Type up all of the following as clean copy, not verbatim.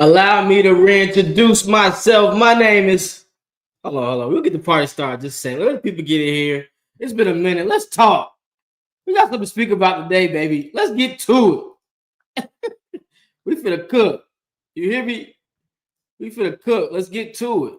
Allow me to reintroduce myself. My name is. Hold on. We'll get the party started. Just say, let people get in here. It's been a minute. Let's talk. We got something to speak about today, baby. Let's get to it. We finna cook. You hear me? We finna cook. Let's get to it.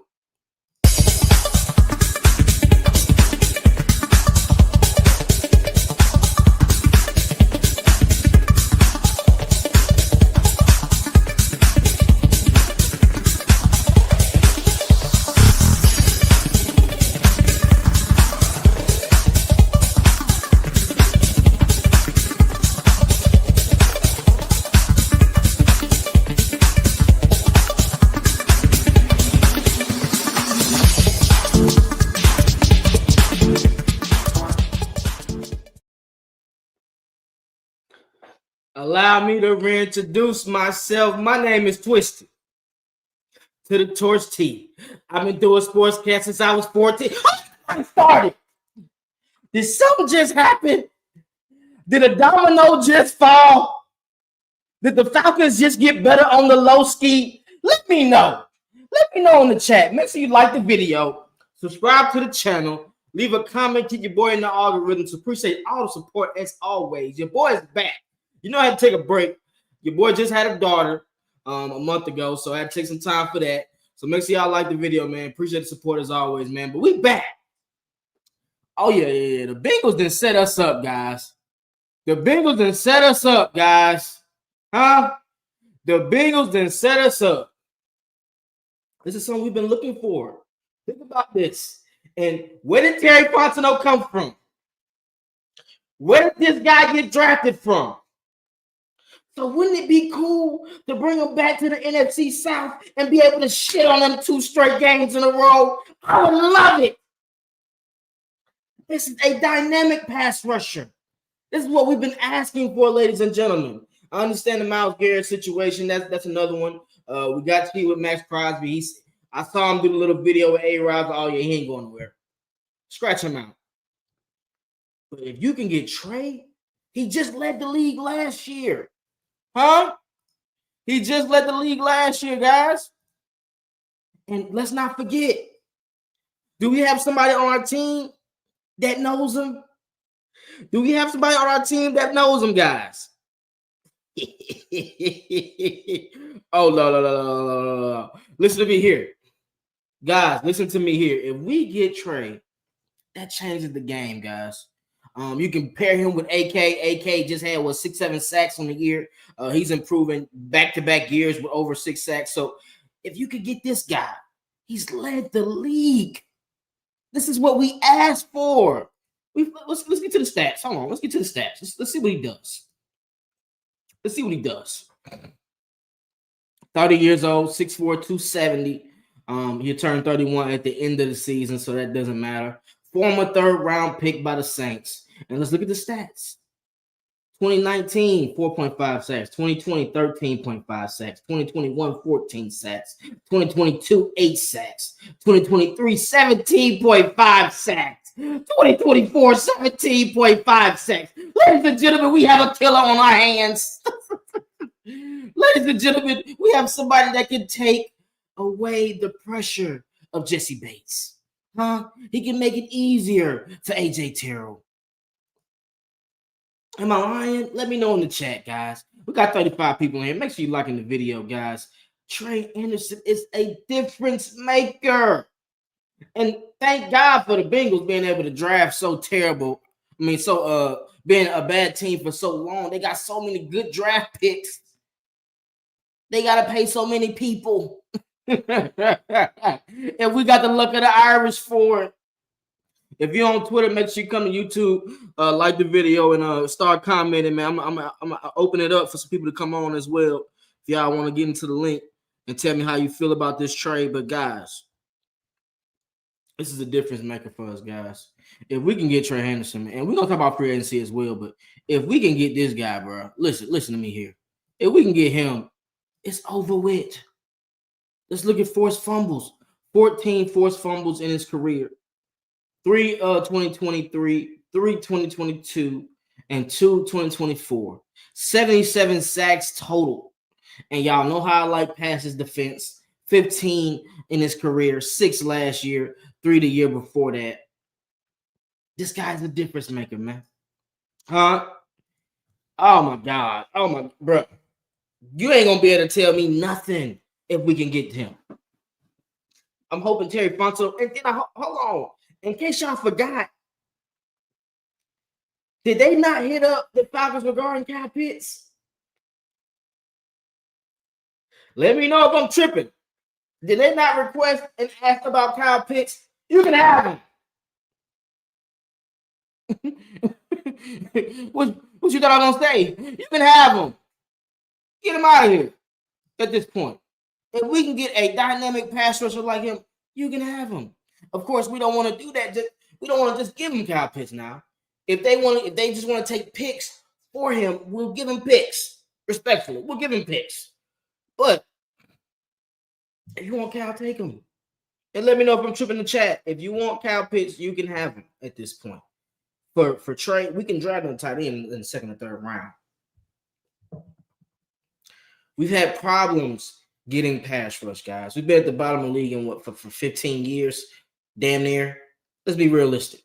Allow me to reintroduce myself. My name is Twisted. To the Torch T. I've been doing sportscast since I was 14. I started. Did something just happen? Did a domino just fall? Did the Falcons just get better on the low ski? Let me know. Let me know in the chat. Make sure you like the video. Subscribe to the channel. Leave a comment. Keep your boy in the algorithms. Appreciate all the support as always. Your boy is back. You know I had to take a break. Your boy just had a daughter a month ago, so I had to take some time for that. So make sure y'all like the video, man. Appreciate the support as always, man. But we back. Oh, yeah. The Bengals done set us up, guys. The Bengals done set us up, guys. Huh? The Bengals done set us up. This is something we've been looking for. Think about this. And where did Terry Fontenot come from? Where did this guy get drafted from? So wouldn't it be cool to bring him back to the NFC South and be able to shit on them 2 straight games in a row? I would love it. This is a dynamic pass rusher. This is what we've been asking for, ladies and gentlemen. I understand the Myles Garrett situation. That's another one. We got to see with Max Crosby. I saw him do a little video with A-Rod. Oh, yeah, he ain't going nowhere. Scratch him out. But if you can get Trey, he just led the league last year. Huh? He just led the league last year, guys. And let's not forget, do we have somebody on our team that knows him? Do we have somebody on our team that knows him, guys? Oh, no. Listen to me here. Guys, listen to me here. If we get Trey, that changes the game, guys. You can pair him with AK. AK just had 6-7 sacks on the year. He's improving back-to-back years with over 6 sacks. So if you could get this guy, he's led the league. This is what we asked for. Let's get to the stats. Hold on. Let's get to the stats. Let's see what he does. Let's see what he does. 30 years old, 6'4", 270. He turned 31 at the end of the season, so that doesn't matter. Former 3rd-round pick by the Saints. And let's look at the stats. 2019, 4.5 sacks. 2020, 13.5 sacks. 2021, 14 sacks. 2022, 8 sacks. 2023, 17.5 sacks. 2024, 17.5 sacks. Ladies and gentlemen, we have a killer on our hands. Ladies and gentlemen, we have somebody that can take away the pressure of Jesse Bates. Huh? He can make it easier for AJ Terrell. Am I lying? Let me know in the chat, guys. We got 35 people in here. Make sure you're liking the video, guys. Trey Hendrickson is a difference maker. And thank God for the Bengals being able to draft so terrible. Being a bad team for so long. They got so many good draft picks. They got to pay so many people. And we got the luck of the Irish for it. If you're on Twitter, make sure you come to YouTube, like the video, and start commenting, man. I'm gonna open it up for some people to come on as well. If y'all want to get into the link and tell me how you feel about this trade. But guys, this is a difference maker for us, guys. If we can get Trey Hendrickson, and we're gonna talk about free agency as well, but if we can get this guy, bro, listen to me here. If we can get him, it's over with. Let's look at forced fumbles. 14 forced fumbles in his career. 3 2023, 3 2022, and 2 2024. 77 sacks total. And y'all know how I like passes defense. 15 in his career, 6 last year, 3 the year before that. This guy's a difference maker, man. Huh? Oh my God. Oh my bro. You ain't gonna be able to tell me nothing if we can get him. I'm hoping Terry Fonso. And then hold on. In case y'all forgot, did they not hit up the Falcons regarding Kyle Pitts? Let me know if I'm tripping. Did they not request and ask about Kyle Pitts? You can have him. what you thought I was gonna say? You can have him. Get him out of here at this point. If we can get a dynamic pass rusher like him, you can have him. Of course, we don't want to do that. We don't want to just give him Kyle Pitts now. If they just want to take picks for him, we'll give him picks. Respectfully, we'll give him picks. But if you want Cal, take him. And let me know if I'm tripping in the chat. If you want Kyle Pitts, you can have him at this point. For Trey, we can draft him tight end in the second or third round. We've had problems getting pass rush, guys. We've been at the bottom of the league in for 15 years, damn near. Let's be realistic.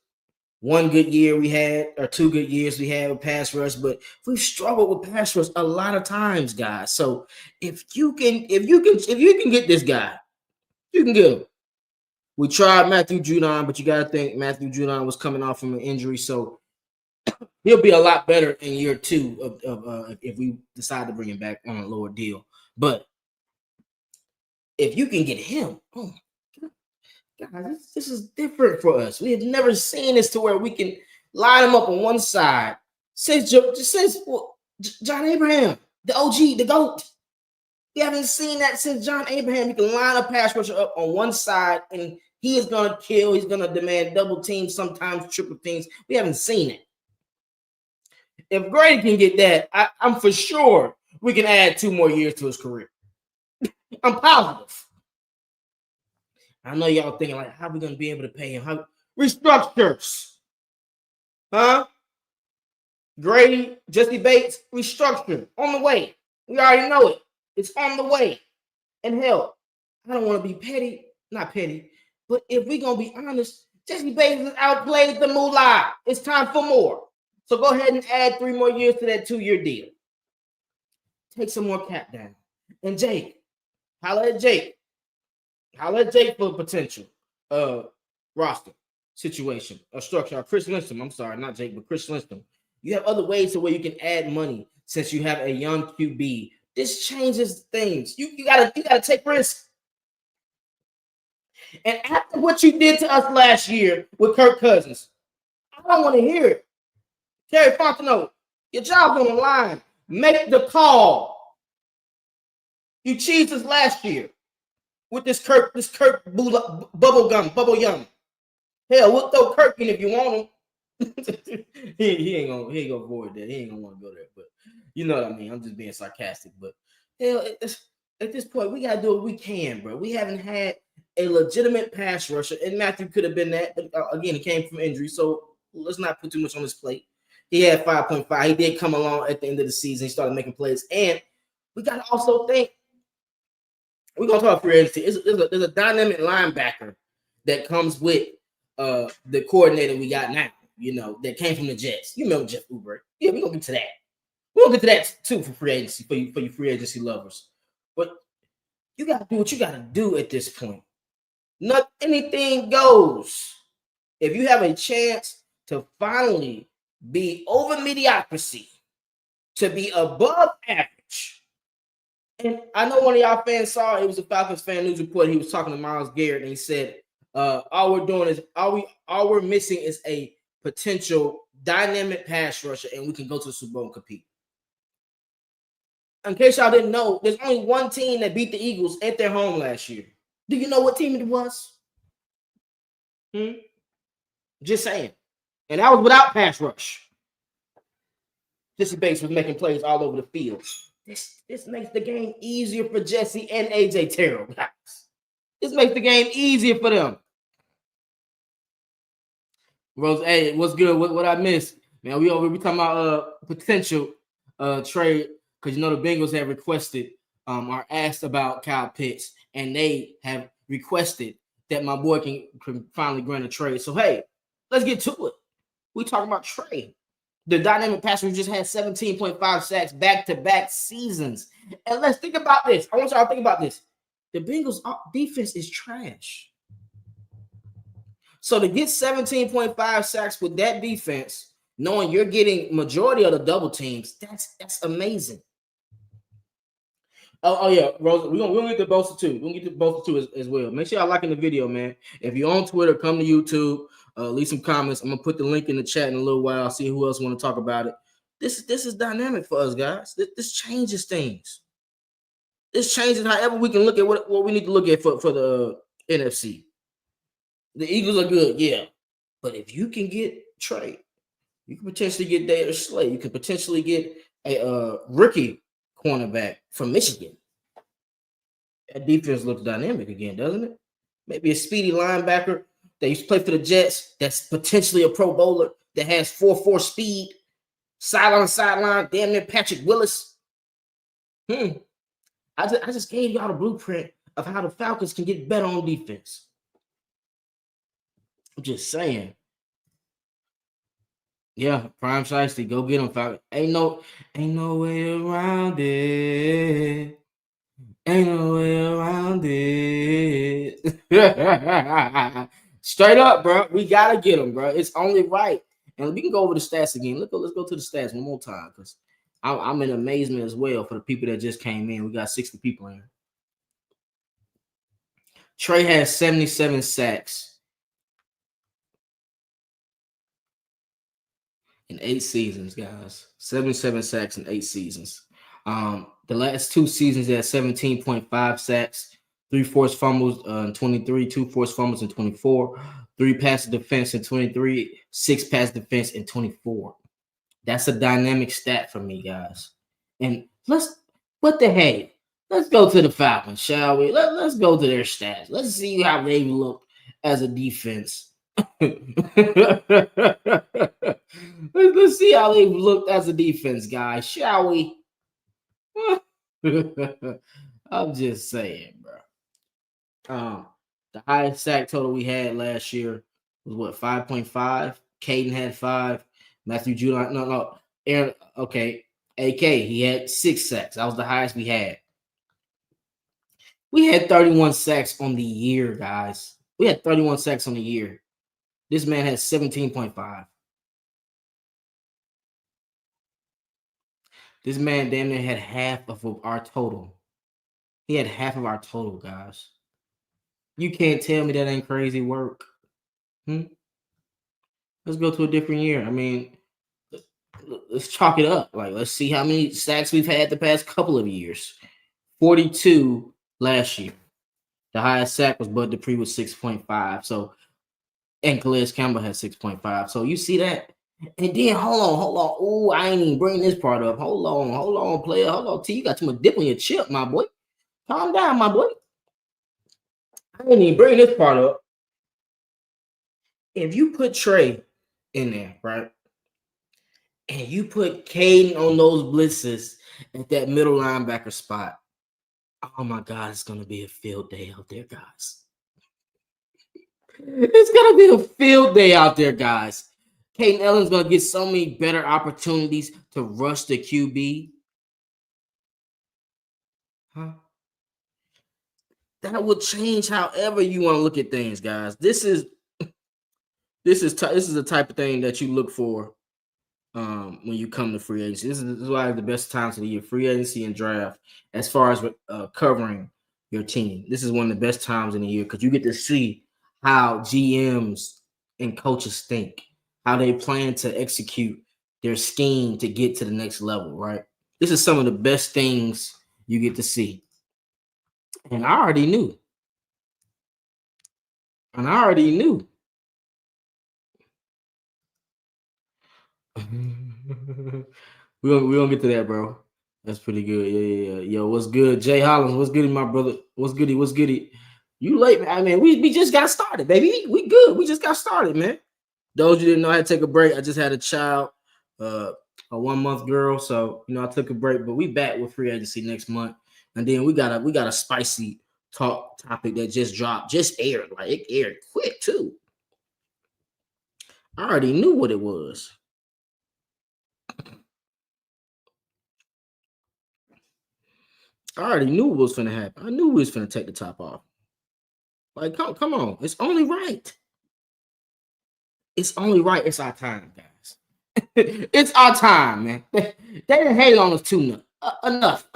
1 good year we had, or 2 good years we had with pass rush, but we've struggled with pass rush a lot of times, guys. So if you can get this guy, you can get him. We tried Matthew Judon, but you got to think Matthew Judon was coming off from an injury, so he'll be a lot better in year 2 of if we decide to bring him back on a lower deal. But if you can get him, oh my God, guys, this is different for us. We have never seen this to where we can line him up on one side since John Abraham, the OG, the GOAT. We haven't seen that since John Abraham. You can line a pass rusher up on one side and he is going to kill. He's going to demand double teams, sometimes triple teams. We haven't seen it. If Grady can get that, I'm for sure we can add 2 more years to his career. I'm positive. I know y'all thinking, like, how are we going to be able to pay him? Restructures. Huh? Grady, Jesse Bates, restructure. On the way. We already know it. It's on the way. And hell, I don't want to be petty. Not petty. But if we're going to be honest, Jesse Bates has outplayed the moolah. It's time for more. So go ahead and add 3 more years to that 2-year deal. Take some more cap down. And Jake, holla at Jake. Holla at Jake for potential roster situation or structure. Or Chris Lindstrom. I'm sorry, not Jake, but Chris Lindstrom. You have other ways to where you can add money since you have a young QB. This changes things. You gotta take risks. And after what you did to us last year with Kirk Cousins, I don't want to hear it. Terry Fontenot, your job's on the line. Make the call. You cheesed us last year with this Kirk bubble yum. Hell, we'll throw Kirk in if you want him. he ain't gonna avoid that. He ain't gonna want to go there. But you know what I mean. I'm just being sarcastic. But hell, at this point, we gotta do what we can, bro. We haven't had a legitimate pass rusher, and Matthew could have been that. But again, he came from injury, so let's not put too much on his plate. He had 5.5. He did come along at the end of the season. He started making plays, and we gotta also think. We're gonna talk about free agency. There's a dynamic linebacker that comes with the coordinator we got now. You know, that came from the Jets. You remember Jeff Uber? Yeah, we're gonna get to that. We're gonna get to that too for free agency for you free agency lovers. But you gotta do what you gotta do at this point. Not anything goes. If you have a chance to finally be over mediocrity, to be above average. And I know one of y'all fans saw it was a Falcons fan news report. He was talking to Myles Garrett and he said, all we're missing is a potential dynamic pass rusher, and we can go to the Super Bowl and compete. In case y'all didn't know, there's only one team that beat the Eagles at their home last year. Do you know what team it was? Just saying. And that was without pass rush. Jesse Bates was making plays all over the field. This makes the game easier for Jesse and AJ Terrell, guys. This makes the game easier for them. Rose, hey, what's good? What I missed? Man, we talking about potential trade, because you know the Bengals have requested are asked about Kyle Pitts, and they have requested that my boy can finally grant a trade. So hey, let's get to it. We talking about trade. The dynamic passer just had 17.5 sacks back-to-back seasons. And let's think about this. I want y'all to think about this. The Bengals defense is trash. So to get 17.5 sacks with that defense, knowing you're getting majority of the double teams, that's amazing. Oh yeah, Rosa, we're gonna get to Bosa too. We're gonna get to Bosa too as well. Make sure y'all liking the video, man. If you're on Twitter, come to YouTube, leave some comments. I'm gonna put the link in the chat in a little while. See who else want to talk about it. This is dynamic for us, guys. This changes things. This changes however we can look at what we need to look at for the NFC. The Eagles are good, yeah. But if you can get Trey, you can potentially get Darius Slay. You can potentially get a rookie cornerback from Michigan. That defense looks dynamic again, doesn't it? Maybe a speedy linebacker that used to play for the Jets that's potentially a pro bowler that has 4.4 speed, sideline, damn near Patrick Willis. I just gave y'all the blueprint of how the Falcons can get better on defense. I'm just saying. Yeah, Prime Shiesty, go get him, Falcon. Ain't no way around it. Ain't no way around it. Straight up, bro. We gotta get him, bro. It's only right. And we can go over the stats again. Let's go to the stats one more time, because I'm in amazement as well for the people that just came in. We got 60 people in here. Trey has 77 sacks in 8 seasons, guys. 77 sacks in 8 seasons. The last 2 seasons, he had 17.5 sacks, 3 forced fumbles in 23, 2 forced fumbles in 24, 3 pass defense in 23, 6 pass defense in 24. That's a dynamic stat for me, guys. And let's go to the Falcons, shall we? Let's go to their stats. Let's see how they look as a defense. Let's see how they've looked as a defense, guys, shall we? I'm just saying, bro. The highest sack total we had last year was what, 5.5? Caden had 5. Matthew Judon, no. Aaron, okay. AK, he had 6 sacks. That was the highest we had. We had 31 sacks on the year, guys. We had 31 sacks on the year. This man has 17.5. This man damn near had half of our total. He had half of our total, guys. You can't tell me that ain't crazy work. Let's go to a different year. I mean, let's chalk it up. Like, let's see how many sacks we've had the past couple of years. 42 last year. The highest sack was Bud Dupree with 6.5. So, and Calais Campbell had 6.5. So you see that? And then hold on. Oh, I ain't even bringing this part up. Hold on, player. Hold on, T. You got too much dip on your chip, my boy. Calm down, my boy. I ain't even bringing this part up. If you put Trey in there, right? And you put Caden on those blitzes at that middle linebacker spot, oh my God, it's gonna be a field day out there, guys. It's gonna be a field day out there, guys. Caden Ellen's gonna get so many better opportunities to rush the QB. That will change however you want to look at things, guys. This is the type of thing that you look for when you come to free agency. This is why the best times of the year, free agency and draft, as far as covering your team. This is one of the best times in the year because you get to see how GMs and coaches think, how they plan to execute their scheme to get to the next level, right? This is some of the best things you get to see. And I already knew. We're gonna get to that, bro. That's pretty good. Yeah. Yo, what's good? Jay Hollins, what's good, my brother? What's goody? You late, man. I mean, we just got started, baby. We good. We just got started, man. Those you didn't know, I had to take a break. I just had a child, a 1-month girl. So, I took a break, but we back with free agency next month. And then we got a spicy topic that just dropped, just aired. Like it aired quick too. I already knew what it was. I already knew what was finna happen. I knew we was finna take the top off. Like, come on. It's only right. It's only right. It's our time, guys. It's our time, man. They didn't hate on us too much. Enough.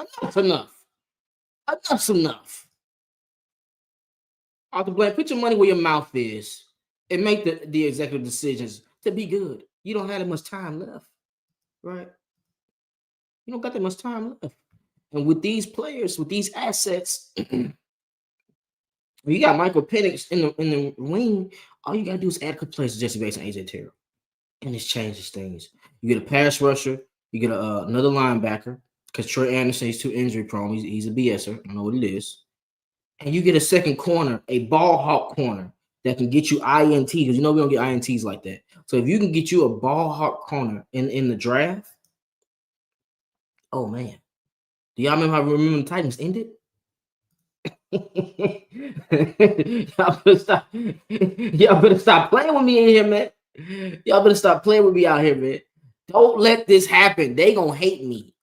Enough's enough. Arthur Blank, put your money where your mouth is and make the executive decisions to be good. You don't have that much time left, right? You don't got that much time left. And with these players, with these assets, you got Michael Penix in the wing. All you gotta do is add a couple players to Jesse Bates and AJ Terrell, and it changes things. You get a pass rusher, you get another linebacker because Trey Anderson is too injury prone. He's a BSer. I know what it is. And you get a second corner, a ball hawk corner that can get you INT because we don't get INTs like that. So if you can get you a ball hawk corner in the draft, oh man, do y'all remember how the Titans ended? y'all better stop playing with me in here, man. Y'all better stop playing with me out here, man. Don't let this happen. They gonna hate me.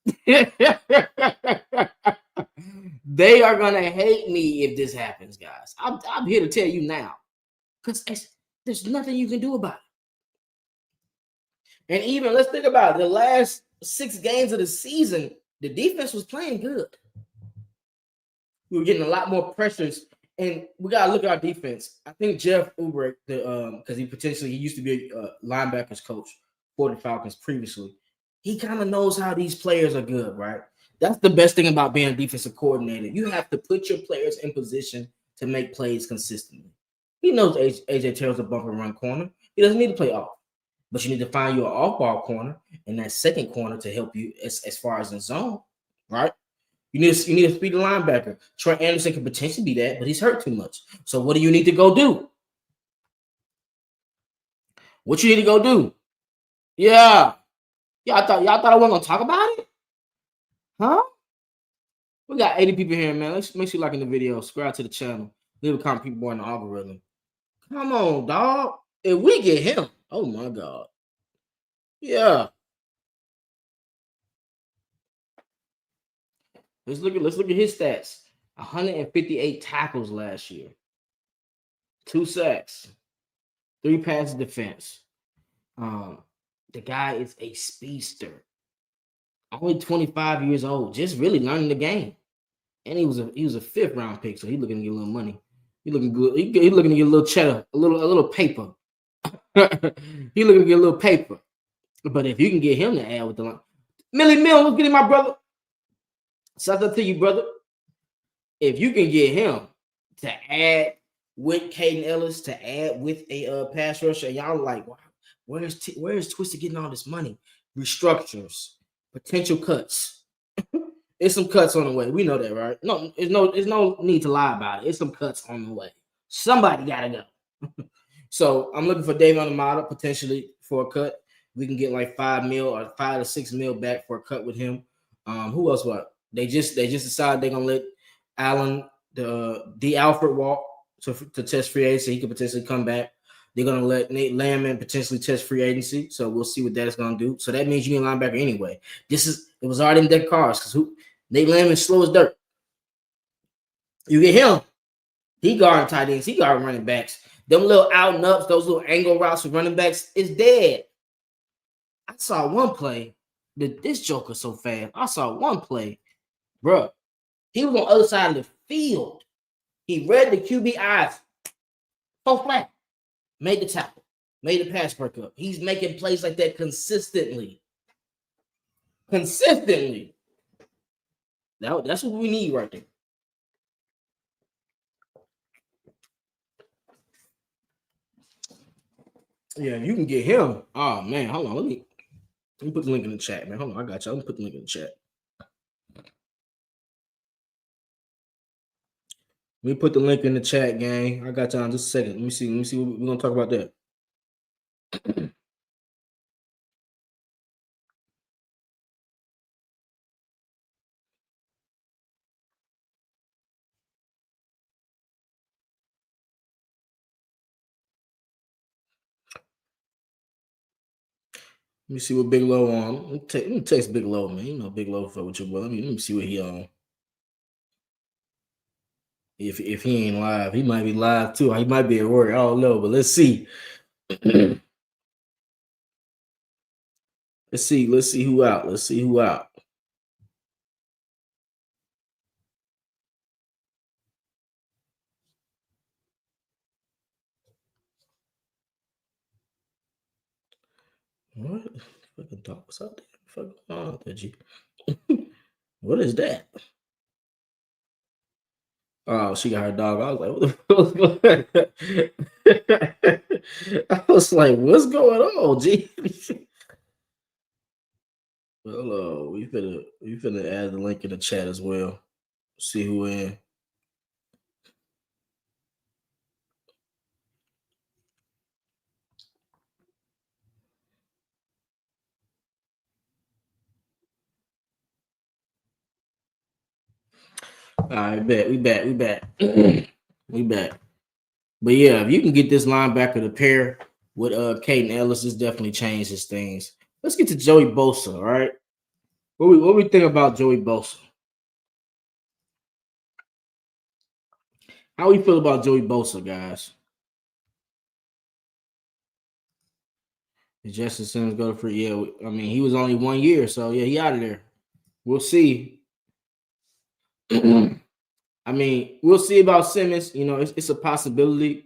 They are gonna hate me if this happens, guys. I'm here to tell you now, because there's nothing you can do about it. And even let's think about it. The last 6 games of the season, the defense was playing good. We were getting a lot more pressures, and we gotta look at our defense. I think Jeff Ulbrich, because he used to be a linebackers coach for the Falcons previously. He kind of knows how these players are good, right? That's the best thing about being a defensive coordinator. You have to put your players in position to make plays consistently. He knows AJ Terrell's a bump and run corner. He doesn't need to play off, but you need to find you an off-ball corner and that second corner to help you as far as in zone, right? You need a speedy linebacker. Trey Anderson could potentially be that, but he's hurt too much. So what do you need to go do? What you need to go do? Yeah. Y'all thought I wasn't gonna talk about it? Huh? We got 80 people here, man. Let's make sure you liking the video, subscribe to the channel, leave a comment, people more in the algorithm. Come on, dog. If we get him, oh my God. Yeah. Let's look at his stats. 158 tackles last year, 2 sacks, 3 passes defense. The guy is a speedster. Only 25 years old, just really learning the game. And he was a 5th round pick, so he's looking to get a little money. He looking good. He looking to get a little cheddar, a little paper. He looking to get a little paper. But if you can get him to add with the line, Millie Mill, look at him, my brother. Shout out to you, brother. If you can get him to add with Caden Ellis, to add with a pass rusher, y'all like, wow, where's Twisted getting all this money? Restructures, potential cuts. There's some cuts on the way. We know that, right? No, there's no need to lie about it. It's some cuts on the way. Somebody gotta go. So I'm looking for David on the model potentially for a cut. We can get like $5 million or $5 to $6 million back for a cut with him. Who else? What they just decided they're gonna let Allen the Alfred walk to test free agency. He could potentially come back. They're gonna let Nate Landman potentially test free agency. So we'll see what that is gonna do. So that means you need a linebacker anyway. It was already in deck cards because Nate Landman slow as dirt. You get him. He guarding tight ends. He guarding running backs. Them little out and ups, those little angle routes for running backs is dead. I saw one play. This joker so fast. I saw one play, bro. He was on the other side of the field. He read the QB eyes. So flat. Made the tackle. Made the pass break up. He's making plays like that consistently. Consistently. That's what we need right there. Yeah, you can get him. Oh man, hold on. Let me put the link in the chat, man. Hold on, I got you. Let me put the link in the chat. Let me put the link in the chat, gang. I got you on just a second. Let me see what we're gonna talk about that. Let me see what Big Low on. Let me text Big Low, man. You know Big Low fuck with you, boy. Let me see what he on. If he ain't live, he might be live too. He might be at work. I don't know, but let's see. let's see. Let's see who out. Let's see who out. What? Fucking dog was out there. Fucking on out there, G. What is that? Oh, she got her dog. I was like, what the fuck? I was like, what's going on, G? Hello. We finna add the link in the chat as well. See who in. All right, bet. We back. We back. But yeah, if you can get this linebacker to pair with Caden Ellis, this definitely changes things. Let's get to Joey Bosa, all right? What we think about Joey Bosa? How we feel about Joey Bosa, guys? Did Justin Simmons go to free? Yeah, I mean, he was only 1 year, so yeah, he out of there. We'll see. I mean, we'll see about Simmons. You know, it's a possibility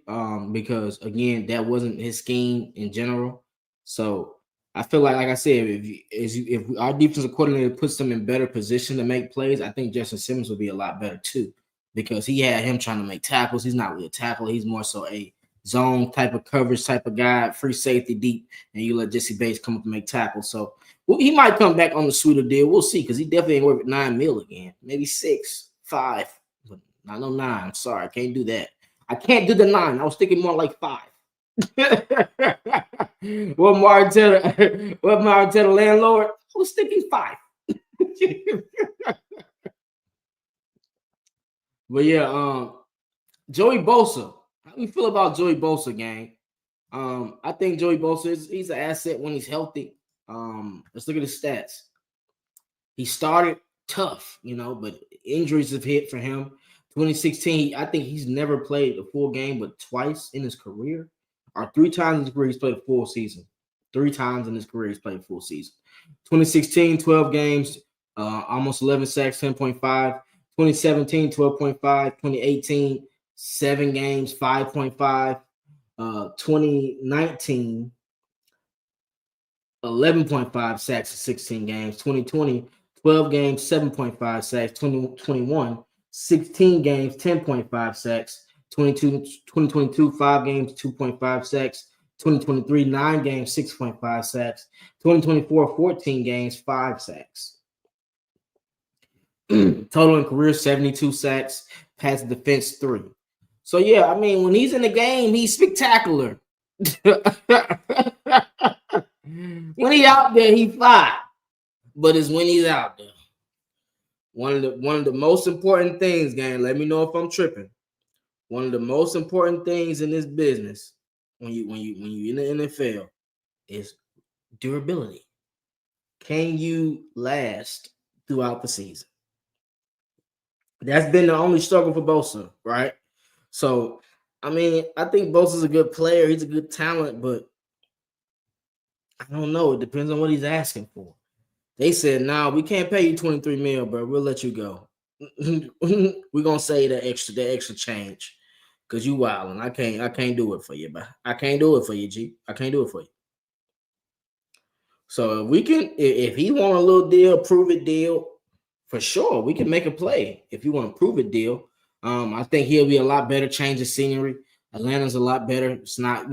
because again, that wasn't his scheme in general. So I feel like I said, if our defensive coordinator puts them in better position to make plays, I think Justin Simmons would be a lot better too, because he had him trying to make tackles. He's not really a tackler. He's more so a zone type of coverage type of guy, free safety deep, and you let Jesse Bates come up and make tackles. So he might come back on the sweeter deal. We'll see, because he definitely ain't worth $9 million again, maybe 6, 5. Not no 9. Sorry, I can't do that. I can't do the 9. I was thinking more like 5. What Martin tell the landlord? I was thinking 5. But yeah, Joey Bosa. How do you feel about Joey Bosa, gang? I think Joey Bosa he's an asset when he's healthy. Let's look at his stats. He started tough, but injuries have hit for him. 2016, I think he's never played a full game but twice in his career, or 3 times in his career he's played a full season. 3 times in his career he's played a full season. 2016, 12 games, almost 11 sacks, 10.5. 2017, 12.5. 2018, 7 games, 5.5. 2019, 11.5 sacks in 16 games. 2020, 12 games, 7.5 sacks. 2021, 16 games, 10.5 sacks. 2022, 5 games, 2.5 sacks. 2023, 9 games, 6.5 sacks. 2024, 14 games, 5 sacks. Total in career, 72 sacks. Pass defense, 3. So, yeah, I mean, when he's in the game, he's spectacular. When he out there, he fly. But it's when he's out there. One of the most important things, gang. Let me know if I'm tripping. One of the most important things in this business, when you in the NFL, is durability. Can you last throughout the season? That's been the only struggle for Bosa, right? So, I mean, I think Bosa's a good player. He's a good talent, but I don't know. It depends on what he's asking for. They said, "Nah, we can't pay you 23 mil, bro. We'll let you go. We're gonna say that extra change, because you wilding. I can't do it for you, bro. I can't do it for you, G. I can't do it for you. So if he want a little deal, prove it deal, for sure, we can make a play. If you want to prove it deal, I think he'll be a lot better. Change of scenery. Atlanta's a lot better. It's not,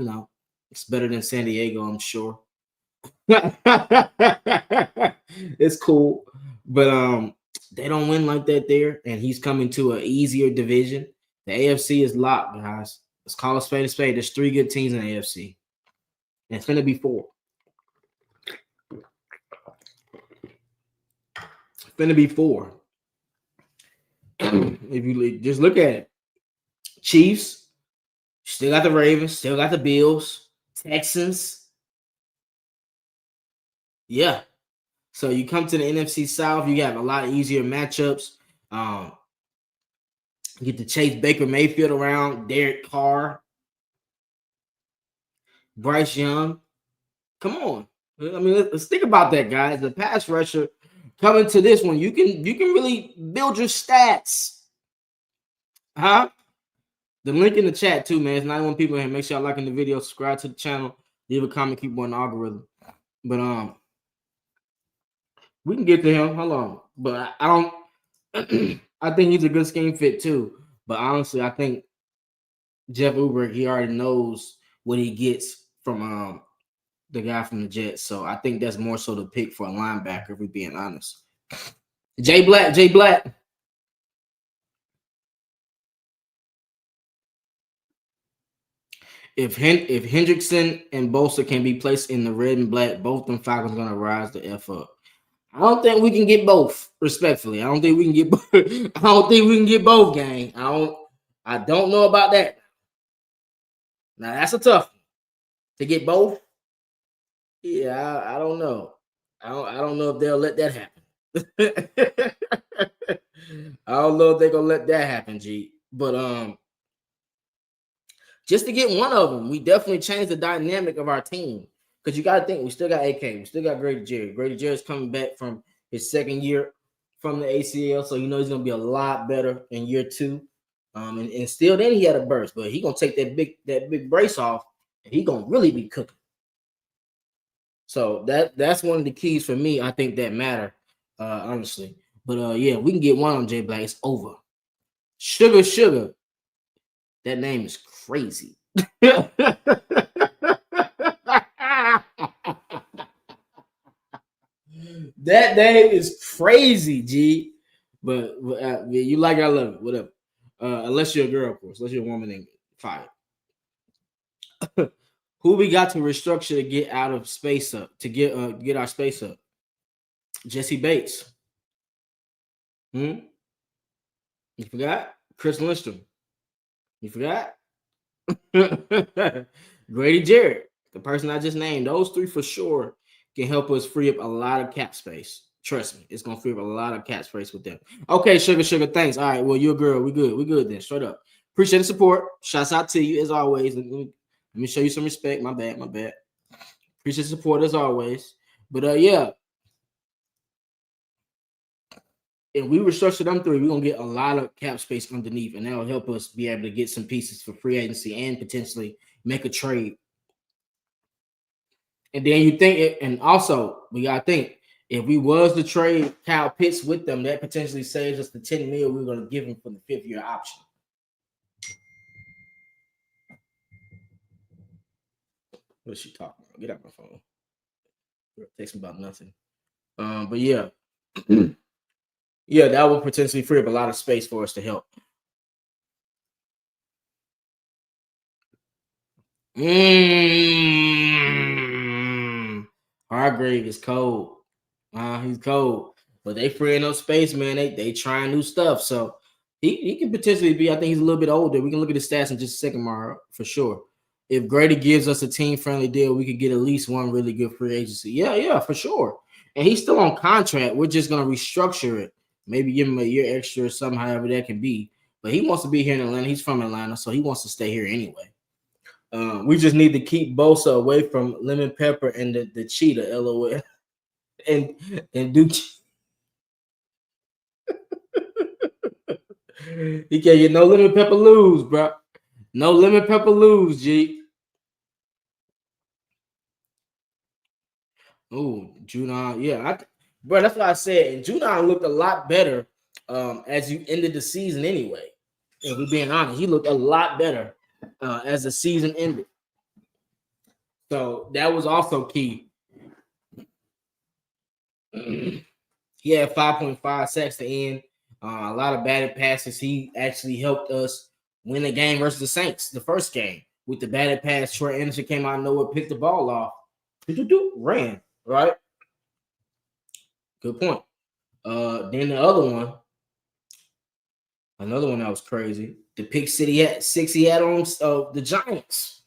it's better than San Diego, I'm sure. It's cool, but they don't win like that there, and he's coming to an easier division. The AFC is locked, guys. Let's call a spade a spade. There's 3 good teams in the AFC, and it's gonna be 4. It's gonna be 4. If you just look at it, Chiefs still got the Ravens, still got the Bills, Texans. Yeah. So you come to the NFC South, you have a lot easier matchups. You get to chase Baker Mayfield around, Derek Carr, Bryce Young. Come on. I mean, let's think about that, guys. The pass rusher coming to this one, you can really build your stats. Huh? The link in the chat too, man. It's 91 people in here. Make sure y'all liking the video, subscribe to the channel, leave a comment, keep on the algorithm. But we can get to him. Hold on. But I don't I think he's a good scheme fit too. But honestly, I think Jeff Ulbrich, he already knows what he gets from the guy from the Jets. So I think that's more so the pick for a linebacker, if we're being honest. Jay Black. If Hendrickson and Bosa can be placed in the red and black, both them Falcons gonna rise the F up. I don't think we can get both. Respectfully, I don't think we can get. I don't think we can get both, gang. I don't know about that. Now that's a tough one. To get both. Yeah, I don't know. I don't know if they'll let that happen. I don't know if they're gonna let that happen, G. But just to get one of them, we definitely changed the dynamic of our team. Because you got to think, we still got AK, we still got Grady Jarrett. Grady Jarrett's coming back from his second year from the ACL, so you know he's gonna be a lot better in year 2. And still then he had a burst, but he gonna take that big brace off, and he gonna really be cooking. So that's one of the keys for me. I think that matter, honestly. But yeah, we can get one on Jay Black. It's over. Sugar. That name is crazy. That name is crazy, G. But you like it, I love it. Whatever. Unless you're a girl, of course. Unless you're a woman, then fine. Who we got to restructure to get out of space up to get our space up? Jesse Bates. You forgot? Chris Lindstrom. You forgot? Grady Jarrett, the person I just named. Those 3 for sure can help us free up a lot of cap space. Trust me, it's gonna free up a lot of cap space with them. Okay, sugar, thanks. All right, well, you're a girl. We good then. Straight up. Appreciate the support. Shouts out to you as always. Let me show you some respect. My bad. Appreciate the support as always. But yeah. If we restructure them 3, we're gonna get a lot of cap space underneath, and that'll help us be able to get some pieces for free agency and potentially make a trade. And then you think, and also we gotta think, if we was to trade Kyle Pitts with them, that potentially saves us the $10 million we're gonna give him for the 5th-year option. What is she talking about? Get out my phone. Text me about nothing. But yeah. Yeah, that would potentially free up a lot of space for us to help. Hargrave is cold. He's cold. But they freeing up space, man. They trying new stuff. So he can potentially be, I think he's a little bit older. We can look at his stats in just a second, Mara, for sure. If Grady gives us a team-friendly deal, we could get at least one really good free agency. Yeah, for sure. And he's still on contract. We're just going to restructure it. Maybe give him a year extra or something, however that can be. But he wants to be here in Atlanta. He's from Atlanta, so he wants to stay here anyway. We just need to keep Bosa away from Lemon Pepper and the cheetah, LOL. And Duke. He can't get no lemon pepper lose, bro. No lemon pepper lose, G. Oh, Judon. Yeah, bro, that's what I said. And Judon looked a lot better as you ended the season anyway. If we're being honest, he looked a lot better as the season ended. So that was also key. He had 5.5 sacks to end. A lot of batted passes. He actually helped us win the game versus the Saints, the first game. With the batted pass, Trey Hendrickson came out of nowhere, picked the ball off. Ran, right? Good point. Then the other one, another one that was crazy. The pick six he had on the Giants.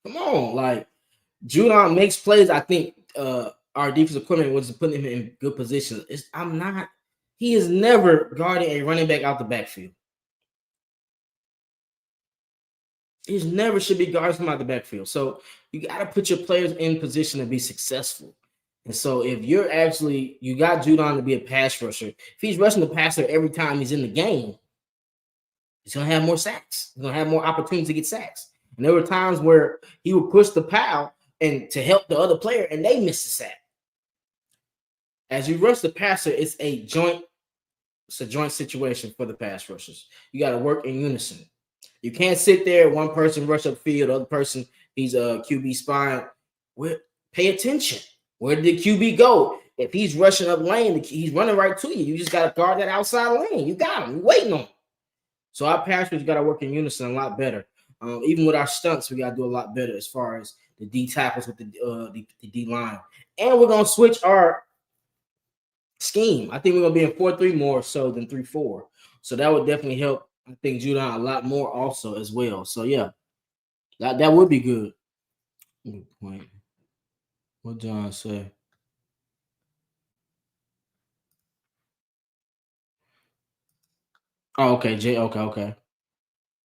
Come on, like Judon makes plays. I think our defensive coordinator was putting him in good positions. He is never guarding a running back out the backfield. He never should be guarding him out the backfield. So you got to put your players in position to be successful. And so if you got Judon to be a pass rusher, if he's rushing the passer every time he's in the game, he's going to have more sacks. He's going to have more opportunities to get sacks. And there were times where he would push the pal and to help the other player, and they miss the sack. As you rush the passer, it's a joint situation for the pass rushers. You got to work in unison. You can't sit there, one person rush up field, the other person, he's a QB spine. Pay attention. Where did the QB go? If he's rushing up lane, he's running right to you. You just got to guard that outside lane. You got him. You're waiting on him. So our pass rushers got to work in unison a lot better. Even with our stunts, we got to do a lot better as far as the D tackles with the D line. And we're going to switch our scheme. I think we're going to be in 4-3 more so than 3-4. So that would definitely help, I think, Judon a lot more also as well. So, yeah, that would be good. Good point. What John say? Oh, okay, Jay. Okay.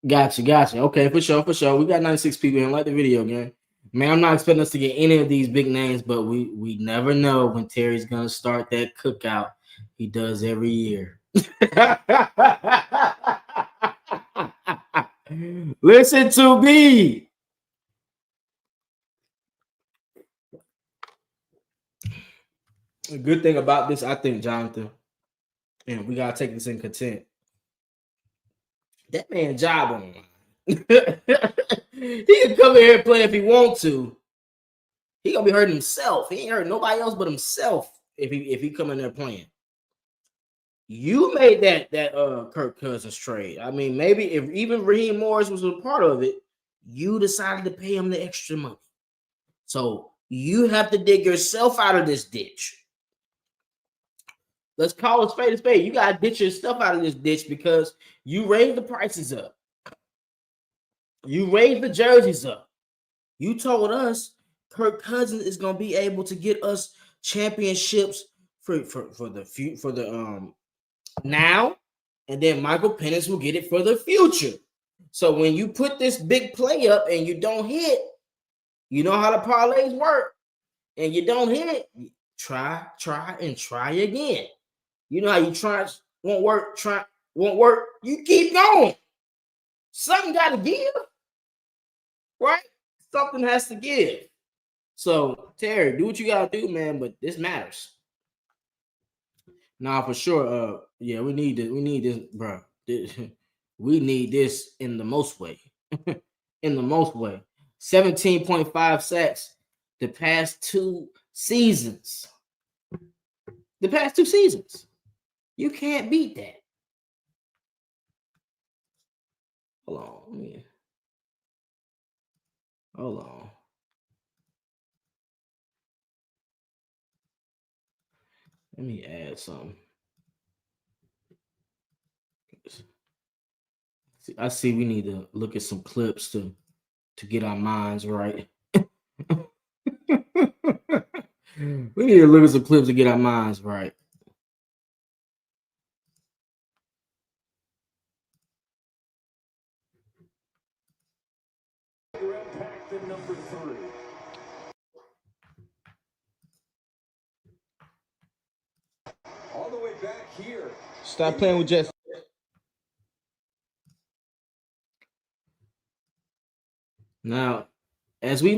Gotcha. Okay, for sure. We got 96 people here. Like the video, gang. Man, I'm not expecting us to get any of these big names, but we never know when Terry's gonna start that cookout he does every year. Listen to me. A good thing about this, I think, Jonathan, and we gotta take this in content. That man job on line. He can come in here and play if he wants to. He gonna be hurting himself. He ain't hurting nobody else but himself if he come in there playing. You made that Kirk Cousins trade. I mean, maybe if even Raheem Morris was a part of it, you decided to pay him the extra money. So you have to dig yourself out of this ditch. Let's call a spade a spade. You got to ditch your stuff out of this ditch because you raised the prices up. You raised the jerseys up. You told us Kirk Cousins is going to be able to get us championships for the now, and then Michael Penix will get it for the future. So when you put this big play up and you don't hit, you know how the parlays work, and you don't hit, try again. You know how you try won't work. You keep going. Something got to give, right? Something has to give. So Terry, do what you gotta do, man. But this matters. Nah, for sure. Yeah, we need this, bro. We need this in the most way. In the most way. 17.5 sacks the past 2 seasons. You can't beat that. Hold on. Let me add something. I see we need to look at some clips to get our minds right. We need to look at some clips to get our minds right. Number 3. All the way back here. Stop playing with Jets. Now, as we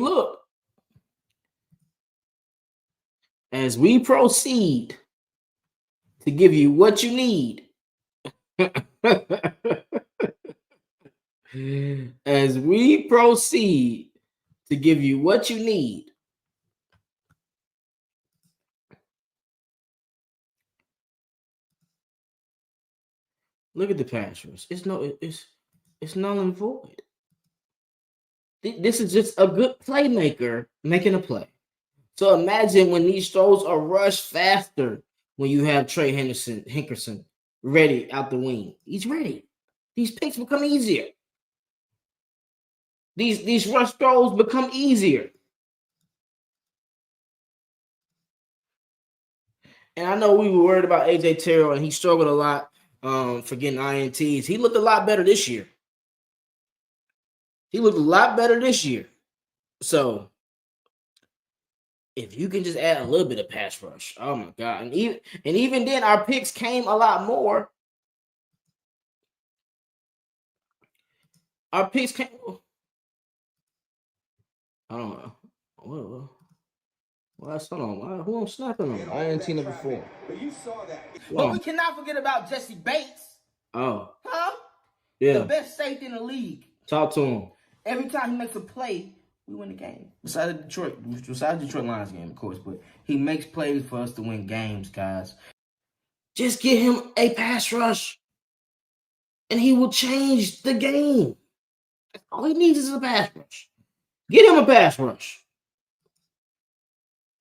proceed to give you what you need, as we proceed to give you what you need, look at the pass rush. It's null and void. This is just a good playmaker making a play. So imagine when these throws are rushed faster when you have Trey Hendrickson ready out the wing. He's ready. These picks become easier. These rush throws become easier. And I know we were worried about AJ Terrell, and he struggled a lot for getting INTs. He looked a lot better this year. He looked a lot better this year. So if you can just add a little bit of pass rush, oh my God. And even then, our picks came a lot more. Our picks came. I don't know. Well, hold on. Who I'm snapping on? INT number 4. But you saw that. But we cannot forget about Jesse Bates. Oh. Huh? Yeah. The best safety in the league. Talk to him. Every time he makes a play, we win the game. Besides Detroit Lions game, of course, but he makes plays for us to win games, guys. Just get him a pass rush, and he will change the game. All he needs is a pass rush. Get him a pass rush.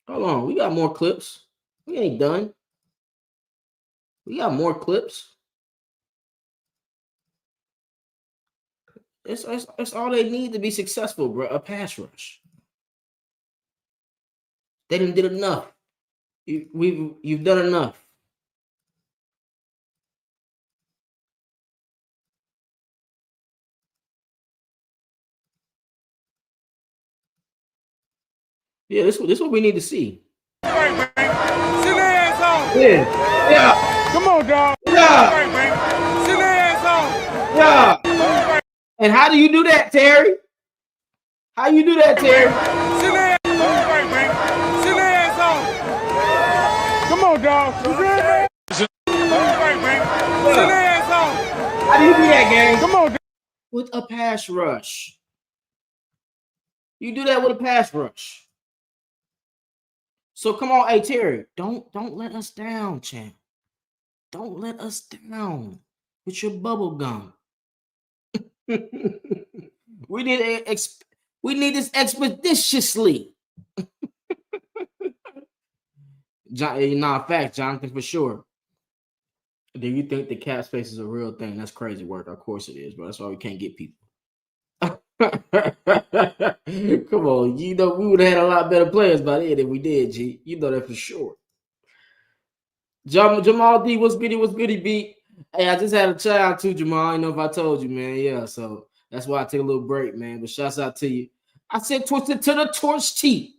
Hold on, we got more clips. We ain't done. We got more clips. It's all they need to be successful, bro. A pass rush. They didn't did enough. You've done enough. Yeah, this is what we need to see. Right, sit their ass off. Yeah. Come on, dog. Yeah. Right, sit their ass off. Yeah. And how do you do that, Terry? How you do that, Terry? Sit their ass off. Right, sit their ass off. Come on, dog. You good, man? Right, sit their ass off. How do you do that, gang? Come on, dog. With a pass rush. You do that with a pass rush. So come on, hey Terry, don't let us down, champ. Don't let us down with your bubble gum. we need this expeditiously. Fact, Jonathan, for sure. Do you think the cap space is a real thing? That's crazy work. Of course it is, bro. That's why we can't get people. Come on, you know we would have had a lot better players by then than we did, G. You know that for sure. Jamal D, what's goody, B? Hey, I just had a child too, Jamal. I don't know if I told you, man. Yeah, so that's why I take a little break, man. But shouts out to you. I said twisted to the torch T.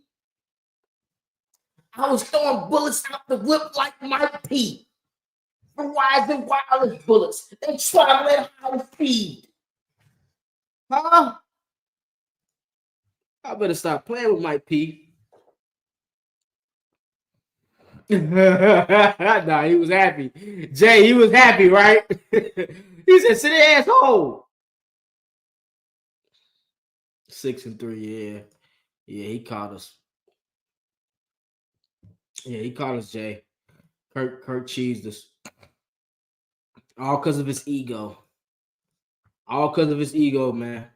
I was throwing bullets out the whip like Mike P. Wise and wireless bullets. They travel at high speed. Huh? I better stop playing with Mike P. Nah, he was happy. Jay, he was happy, right? He said, sit your asshole. 6-3, yeah. Yeah, he caught us. Yeah, he caught us, Jay. Kirk cheesed us. All because of his ego. All because of his ego, man.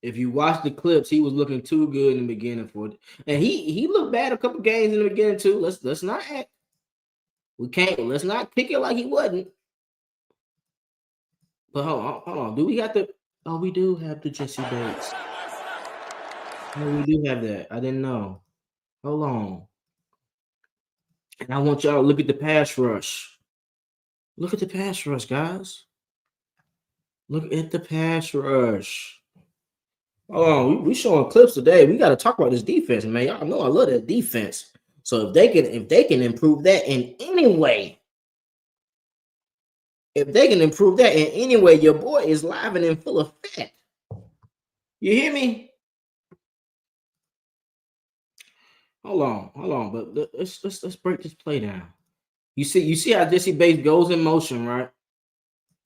If you watch the clips, he was looking too good in the beginning for it. And he looked bad a couple games in the beginning, too. Let's not act. Let's not kick it like he wasn't. But hold on. Do we got the we do have the Jesse Bates. Oh, we do have that. I didn't know. Hold on. And I want y'all to look at the pass rush. Look at the pass rush, guys. Look at the pass rush. Hold on, we showing clips today. We got to talk about this defense, man. Y'all know I love that defense. So if they can improve that in any way, your boy is live and in full effect. You hear me? Hold on, but let's break this play down. You see how Jesse Bates goes in motion, right?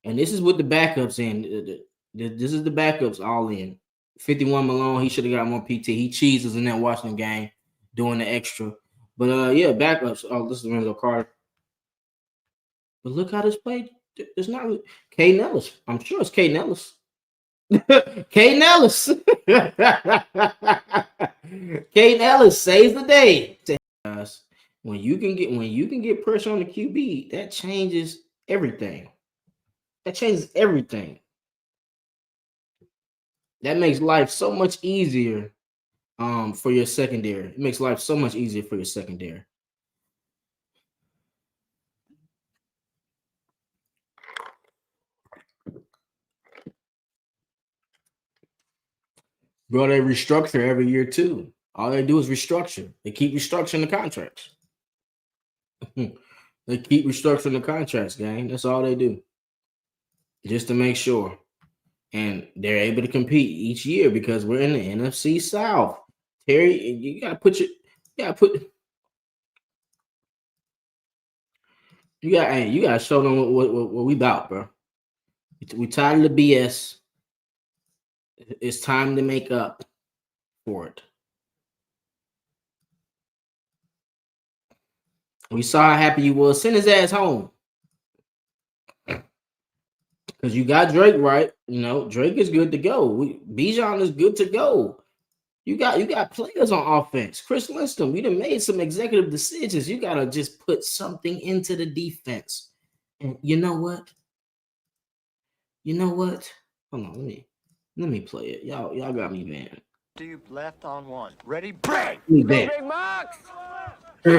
And this is with the backups in. This is the backups all in. 51 Malone, he should have got more PT. He cheeses in that Washington game doing the extra. But yeah, backups. Oh, this is Lorenzo Carter. But look how this played. It's not K Nellis. I'm sure it's K Nellis. K Nellis. K Nellis saves the day. Guys, when you can get pressure on the QB, that changes everything. That makes life so much easier for your secondary. It makes life so much easier for your secondary. Bro, they restructure every year too. All they do is restructure. They keep restructuring the contracts. They keep restructuring the contracts, gang. That's all they do. Just to make sure. And they're able to compete each year because we're in the NFC South. Terry, you gotta put your you gotta show them what we about, bro. We tired of the BS. It's time to make up for it. We saw how happy you was. Send his ass home. Because you got Drake right. You know, Drake is good to go. Bijan is good to go. You got players on offense. Chris Lindstrom, you done made some executive decisions. You gotta just put something into the defense. And you know what? Hold on, let me play it. Y'all got me, man. Deep left on one. Ready, break! Me Go back. Big Max! What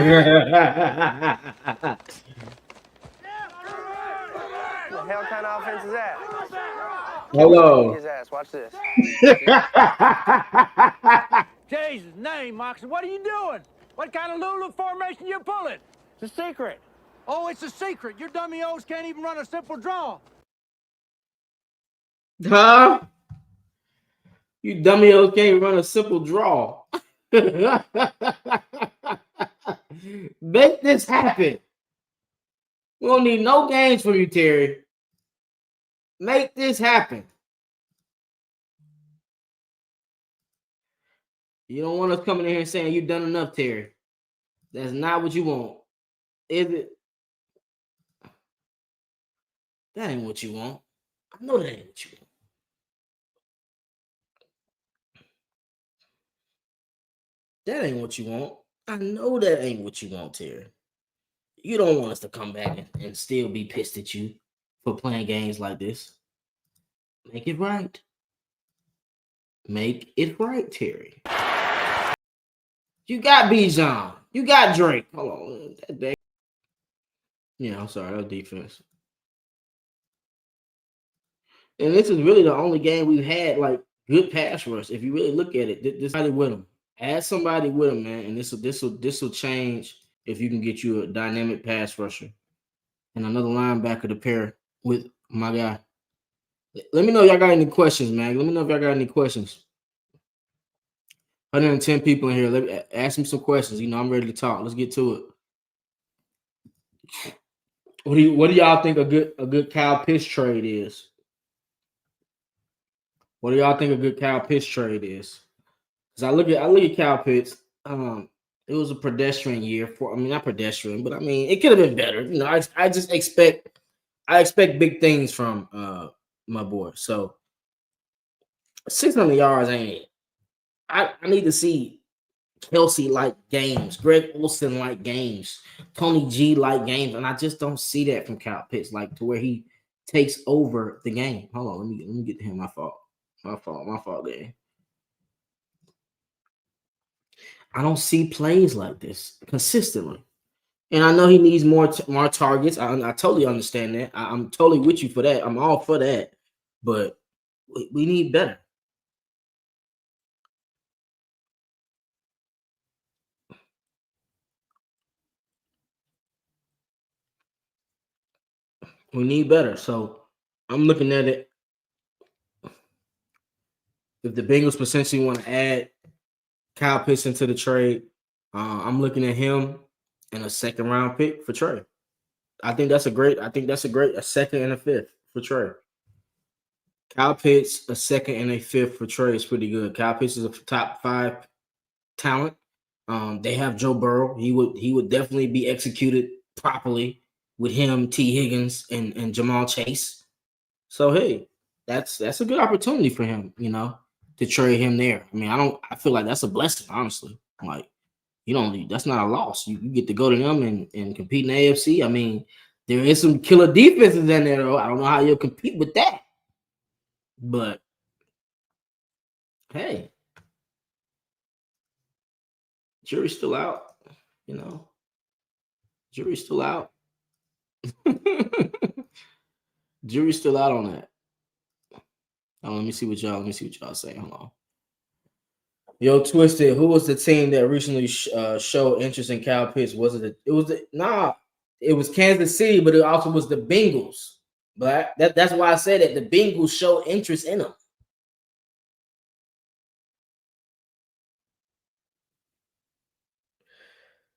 the hell kind of offense is that? Hello. His ass. Watch this. Jesus name, Moxie, what are you doing? What kind of Lulu formation you pulling? It's a secret. Oh, it's a secret. Your dummy O's can't even run a simple draw. Huh? You dummy can't even run a simple draw. Make this happen. We don't need no games from you, Terry. Make this happen. You don't want us coming in here saying you've done enough, Terry. That's not what you want. Is it? That ain't what you want. I know that ain't what you want. That ain't what you want. I know that ain't what you want, Terry. You don't want us to come back and still be pissed at you for playing games like this. Make it right. Make it right, Terry. You got Bijan. You got Drake. Hold on. Yeah, I'm sorry. That was defense. And this is really the only game we've had like good pass rush. If you really look at it, this somebody with them. Add somebody with them, man, and this will change if you can get you a dynamic pass rusher and another linebacker to pair with my guy. Let me know if y'all got any questions, man. Let me know if y'all got any questions. 110 people in here. Ask me some questions. You know, I'm ready to talk. Let's get to it. What do y'all think a good Kyle Pitts trade is? What do y'all think a good Kyle Pitts trade is? Because I look at Kyle Pitts. It was a pedestrian year not pedestrian, but I mean it could have been better. You know, I just expect big things from my boy. So 600 yards ain't it. I need to see Kelsey like games, Greg Olsen like games, Tony G like games, and I just don't see that from Kyle Pitts, like to where he takes over the game. Hold on, let me get to him. My fault, game. I don't see plays like this consistently, and I know he needs more targets. I totally understand that. I'm totally with you for that. I'm all for that, but we need better. We need better. So I'm looking at it. If the Bengals potentially want to add Kyle Pitts into the trade, I'm looking at him and a second round pick for Trey. I think that's a second and a fifth for Trey. Kyle Pitts, a second and a fifth for Trey is pretty good. Kyle Pitts is a top 5 talent. They have Joe Burrow. He would definitely be executed properly with him, T. Higgins, and Jamal Chase. So hey, that's a good opportunity for him, you know, to trade him there. I mean, I feel like that's a blessing, honestly. Like, that's not a loss. You get to go to them and compete in the AFC. I mean, there is some killer defenses in there, though. I don't know how you'll compete with that. But hey, jury's still out, you know. Jury's still out. Jury's still out on that. Oh, let me see what y'all say. Hold on. Yo, Twisted, who was the team that recently showed interest in Kyle Pitts? Was it? It was Kansas City, but it also was the Bengals. But that's why I said that the Bengals showed interest in him.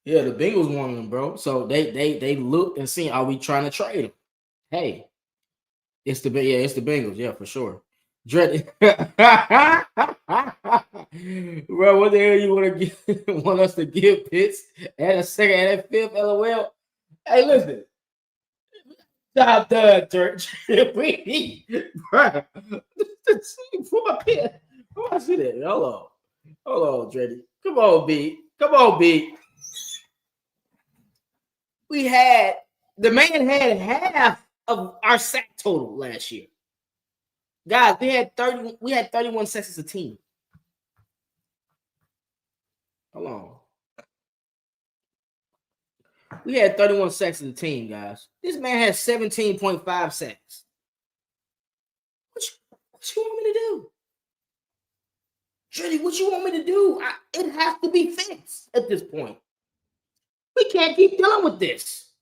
Yeah, the Bengals wanted him, bro. So they looked and seen, are we trying to trade him? Hey, it's the Bengals, yeah, for sure. Dread, bro, what the hell you want us to give Pitts and a second and a fifth? LOL. Hey, listen, job done, church. We need, bro. Put my pen. Come on, see that. Hold on, Dreddy. Come on, B. The man had half of our sack total last year. Guys, we had 31 sacks as a team. Hold on. We had 31 sacks as a team, guys. This man has 17.5 sacks. What you want me to do? Dreddy, what you want me to do? It has to be fixed at this point. We can't keep dealing with this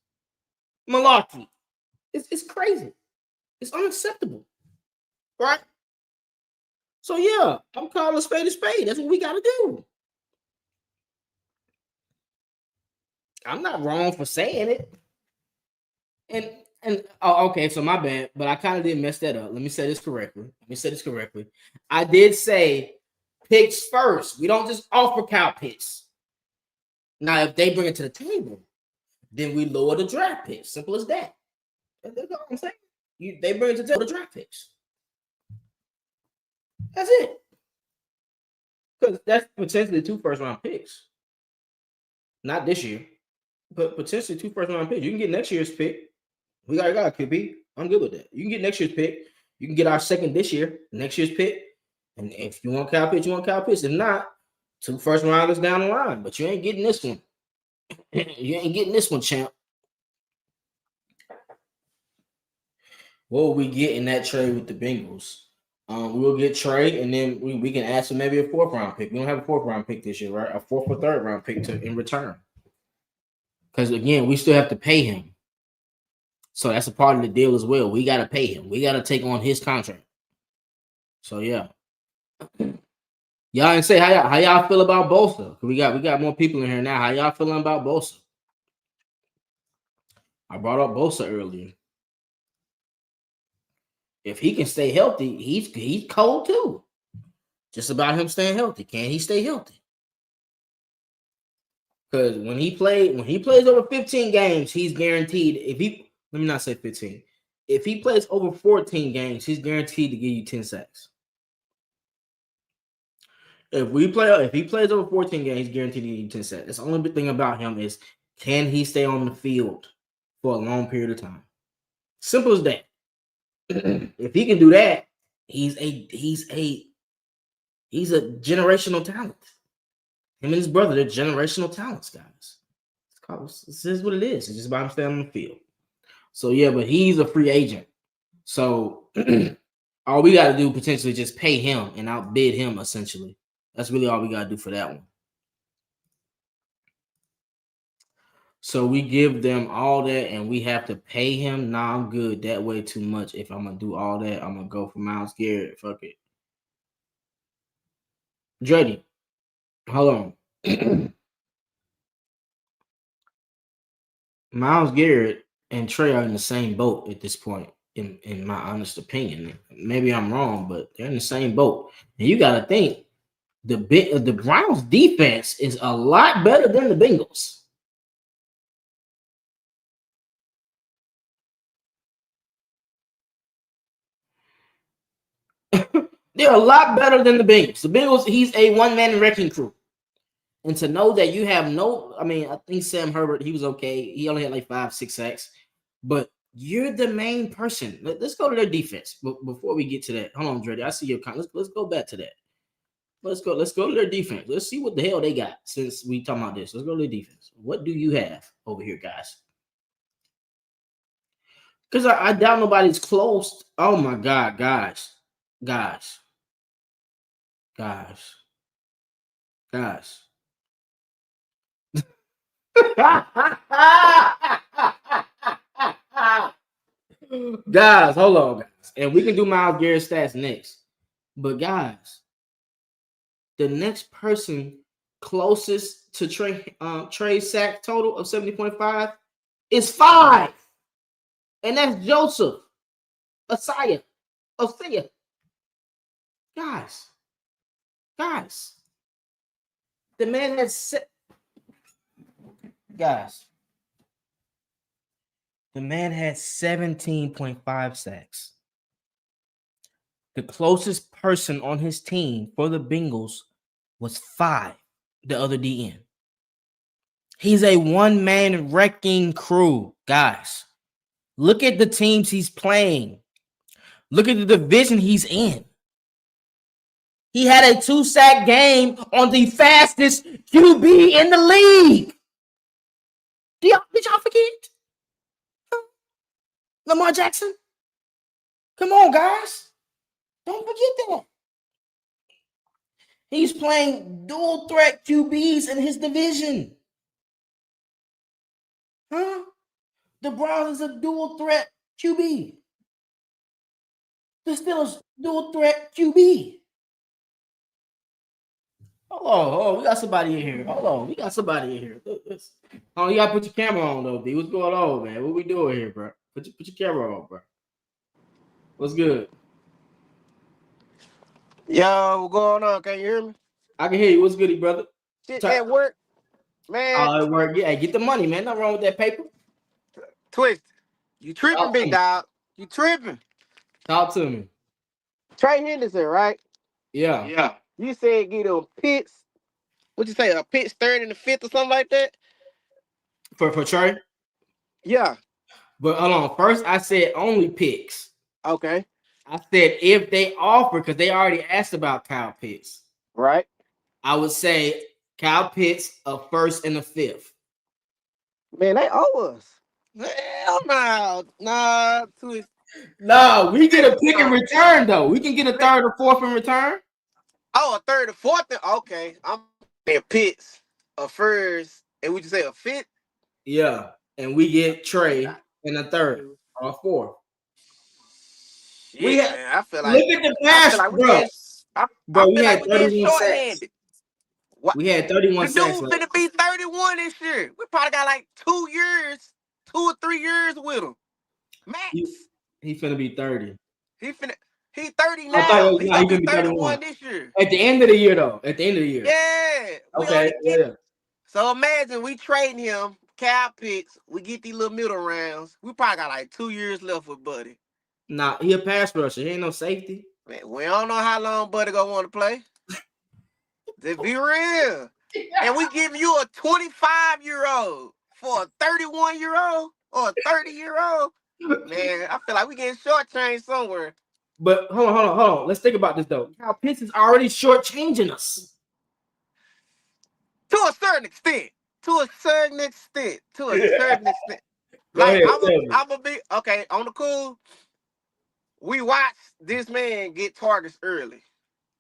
malarkey. It's crazy. It's unacceptable. Right? So yeah, I'm calling a spade a spade. That's what we got to do. I'm not wrong for saying it. And okay, so my bad, but I kind of did mess that up. Let me say this correctly. I did say picks first. We don't just offer Kyle picks. Now, if they bring it to the table, then we lower the draft picks. Simple as that. That's all I'm saying. They bring it to the table, the draft picks. That's it. Because that's potentially 2 first-round picks. Not this year, but potentially 2 first-round picks. You can get next year's pick. We got a QB. I'm good with that. You can get next year's pick. You can get our second this year, next year's pick. And if you want Kyle Pitts, you want Kyle Pitts. If not, 2 first-rounders down the line. But you ain't getting this one. You ain't getting this one, champ. What will we get in that trade with the Bengals? We'll get Trey, and then we can ask for maybe a 4th-round pick. We don't have a 4th-round pick this year, right? A 4th or 3rd-round pick in return. Because, again, we still have to pay him. So that's a part of the deal as well. We got to pay him. We got to take on his contract. So, yeah. Y'all didn't say how y'all feel about Bosa. We got more people in here now. How y'all feeling about Bosa? I brought up Bosa earlier. If he can stay healthy, he's cold too. Just about him staying healthy. Can he stay healthy? Because when he plays over 15 games, he's guaranteed. Let me not say 15. If he plays over 14 games, he's guaranteed to give you 10 sacks. If he plays over 14 games, he's guaranteed to give you 10 sacks. That's the only big thing about him is, can he stay on the field for a long period of time? Simple as that. If he can do that, he's a generational talent. Him and his brother, they're generational talents, guys. This is what it is. It's just about him staying on the field. So yeah, but he's a free agent. So all we got to do potentially just pay him and outbid him, essentially. That's really all we got to do for that one. So we give them all that and we have to pay him. Nah, I'm good. That way too much. If I'm going to do all that, I'm going to go for Myles Garrett. Fuck it. Dreddy, hold on. Myles Garrett and Trey are in the same boat at this point, in my honest opinion. Maybe I'm wrong, but they're in the same boat. And you got to think, the Browns defense is a lot better than the Bengals. They're a lot better than the Bengals. The Bengals, he's a one-man wrecking crew. And to know that you have I think Sam Herbert, he was okay. He only had like 5-6 sacks. But you're the main person. Let's go to their defense. But before we get to that, hold on, Dreddy. I see your comment. Let's go back to that. Let's go to their defense. Let's see what the hell they got since we talking about this. Let's go to their defense. What do you have over here, guys? Because I doubt nobody's close. Oh my God, guys. Guys. Guys, hold on, guys. And we can do Myles Garrett stats next. But guys, the next person closest to Trey's sack total of 70.5 is 5. And that's Joseph Osaya. Guys. The man has the man had 17.5 sacks. The closest person on his team for the Bengals was 5, the other DN. He's a one-man wrecking crew, guys. Look at the teams he's playing. Look at the division he's in. He had a 2-sack game on the fastest QB in the league. Did y'all forget? Lamar Jackson? Come on, guys. Don't forget that. He's playing dual threat QBs in his division. Huh? The Browns is a dual threat QB. The Steelers dual threat QB. Hold on. We got somebody in here. Oh, you gotta put your camera on though, D. What's going on, man? What we doing here, bro? Put your camera on, bro. What's good? Yo, what's going on? Can you hear me? I can hear you. What's goody, brother? Shit at work, man. It work. Yeah, get the money, man. Nothing wrong with that paper. Twist. You tripping, big dog. You tripping. Talk to me. Trey Hendrickson, right? Yeah. You said get them pits. What'd you say? A pitch third and the fifth or something like that? For Trey? Yeah. But hold on. First, I said only picks. Okay. I said if they offer, because they already asked about Kyle Pitts. Right. I would say Kyle Pitts a first and a fifth. Man, they owe us. Hell no. Nah, Twist. No, we get a pick in return, though. We can get a third or fourth in return. Oh, a third or fourth? Okay. I'm saying Pitts, a first, and would you say a fifth? Yeah. And we get Trey in a third or a fourth. Yeah, man, I feel like look at the pass, bro. We had 31 sacks. We had 31 sacks. The dude finna be 31 this year. We probably got like 2 or 3 years with him. Max. He finna be 30. He 30 now. He's gonna be 31 this year. At the end of the year, though. Yeah. Okay. Yeah. So imagine we trading him, Kyle Pitts. We get these little middle rounds. We probably got like 2 years left with Buddy. Nah, he a pass rusher. He ain't no safety. Man, we don't know how long Buddy gonna want to play. Just be real. And we give you a 25-year-old for a 31-year-old or a 30-year-old. Man, I feel like we getting shortchanged somewhere. But hold on. Let's think about this though. Kyle Pitts is already shortchanging us. To a certain extent. Like, I'm a big okay, on the cool. We watched this man get targets early.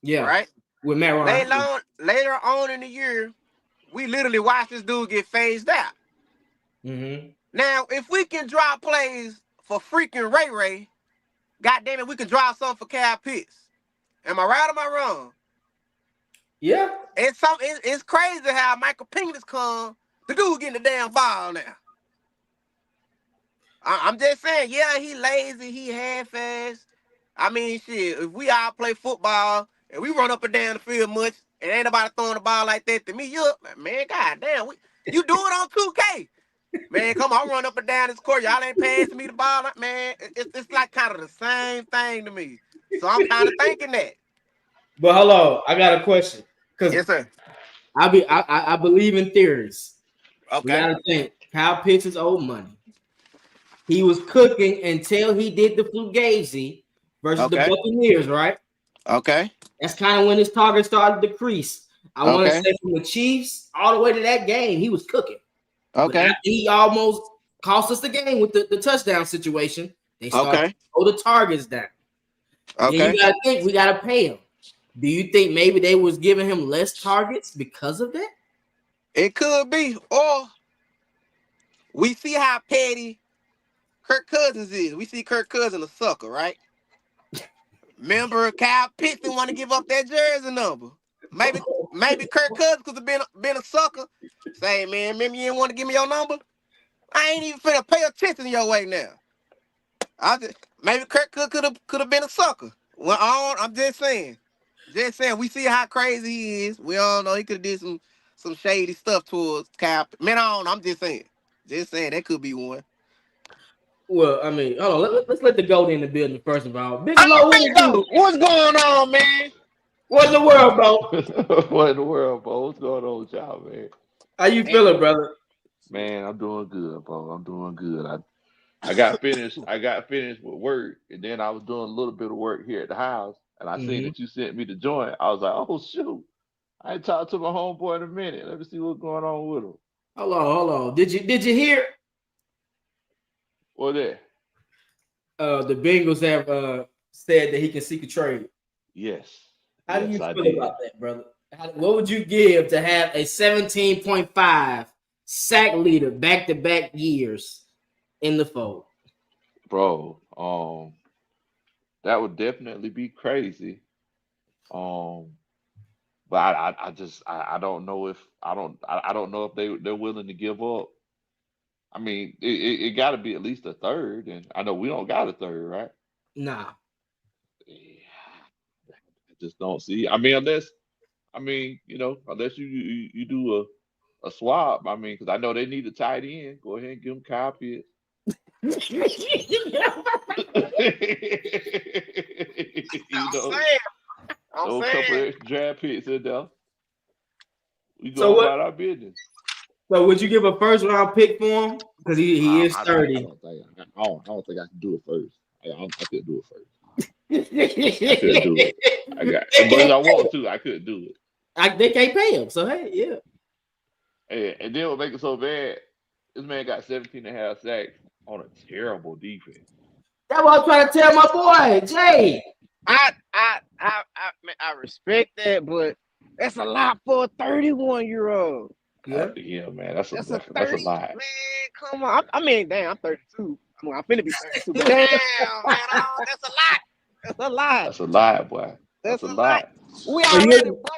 Yeah. Right? With Matt Ryan. Later on in the year, we literally watched this dude get phased out. Mm-hmm. Now, if we can draw plays for freaking Ray, goddamn it, we can draw something for Kyle Pitts. Am I right or am I wrong? Yeah. It's crazy how Michael Pinkness come. The dude getting the damn ball now. I'm just saying, yeah, he lazy, he half-assed. I mean, shit, if we all play football and we run up and down the field much and ain't nobody throwing the ball like that to me, man, goddamn, you do it on 2K. Man, come on, I run up and down this court. Y'all ain't passing me the ball. Man, it's like kind of the same thing to me. So I'm kind of thinking that. But hello, I got a question. Yes, sir. I believe in theories. Okay. We gotta think. Kyle Pitts is old money. He was cooking until he did the Fugazi versus the Buccaneers, right? Okay. That's kind of when his target started to decrease. I want to say from the Chiefs all the way to that game, he was cooking. Okay. He almost cost us the game with the touchdown situation. They started to throw the targets down. Okay. Then you gotta think we gotta pay him. Do you think maybe they was giving him less targets because of that? It could be. Or we see how petty Kirk Cousins is. We see Kirk Cousins a sucker, right? Remember, Kyle Pitts didn't want to give up that jersey number. Maybe Kirk Cousins could have been a sucker. Say, man, remember you didn't want to give me your number? I ain't even finna pay attention your way now. Maybe Kirk could have been a sucker. Well, I'm just saying. Just saying, we see how crazy he is. We all know he could have did some shady stuff towards Kyle. Man, I don't know. I'm just saying. Just saying, that could be one. Well, I mean, hold on. Let's let the GOAT in the building first of all. Big Low, What's going on, man? what in the world, bro? What in the world, bro? What's going on with y'all, man? How you feeling, brother? Man, I'm doing good, bro. I'm doing good. I got finished. I got finished with work, and then I was doing a little bit of work here at the house, and I seen that you sent me the joint. I was like, oh shoot, I ain't talked to my homeboy in a minute. Let me see what's going on with him. Hold on. Did you hear? What that? The Bengals have said that he can seek a trade. Yes. How do you feel about that, brother? What would you give to have a 17.5 sack leader back-to-back years in the fold? Bro, that would definitely be crazy. But I don't know if they're willing to give up. I mean, it got to be at least a third, and I know we don't got a third, right? Nah. I just don't see. I mean, unless you do a swap. I mean, because I know they need a tight end. Go ahead and give them Kyle Pitts. I'm a couple of extra draft picks in there. We So go about our business. So would you give a first round pick for him? Because he is 30. I don't think I can do it first. I couldn't do it first. I couldn't do it. But if I want to, I couldn't do it. They can't pay him. So hey, yeah. And then what make it so bad, this man got 17.5 sacks on a terrible defense. That's what I'm trying to tell my boy, Jay. I respect that, but that's a lot for a 31-year-old. Yeah, man, that's a lot. Man, come on. I mean, damn, I'm 32. I'm finna be 32. But damn, man, that's a lot. That's a lot. That's a lot, boy. That's a lot. We already broke.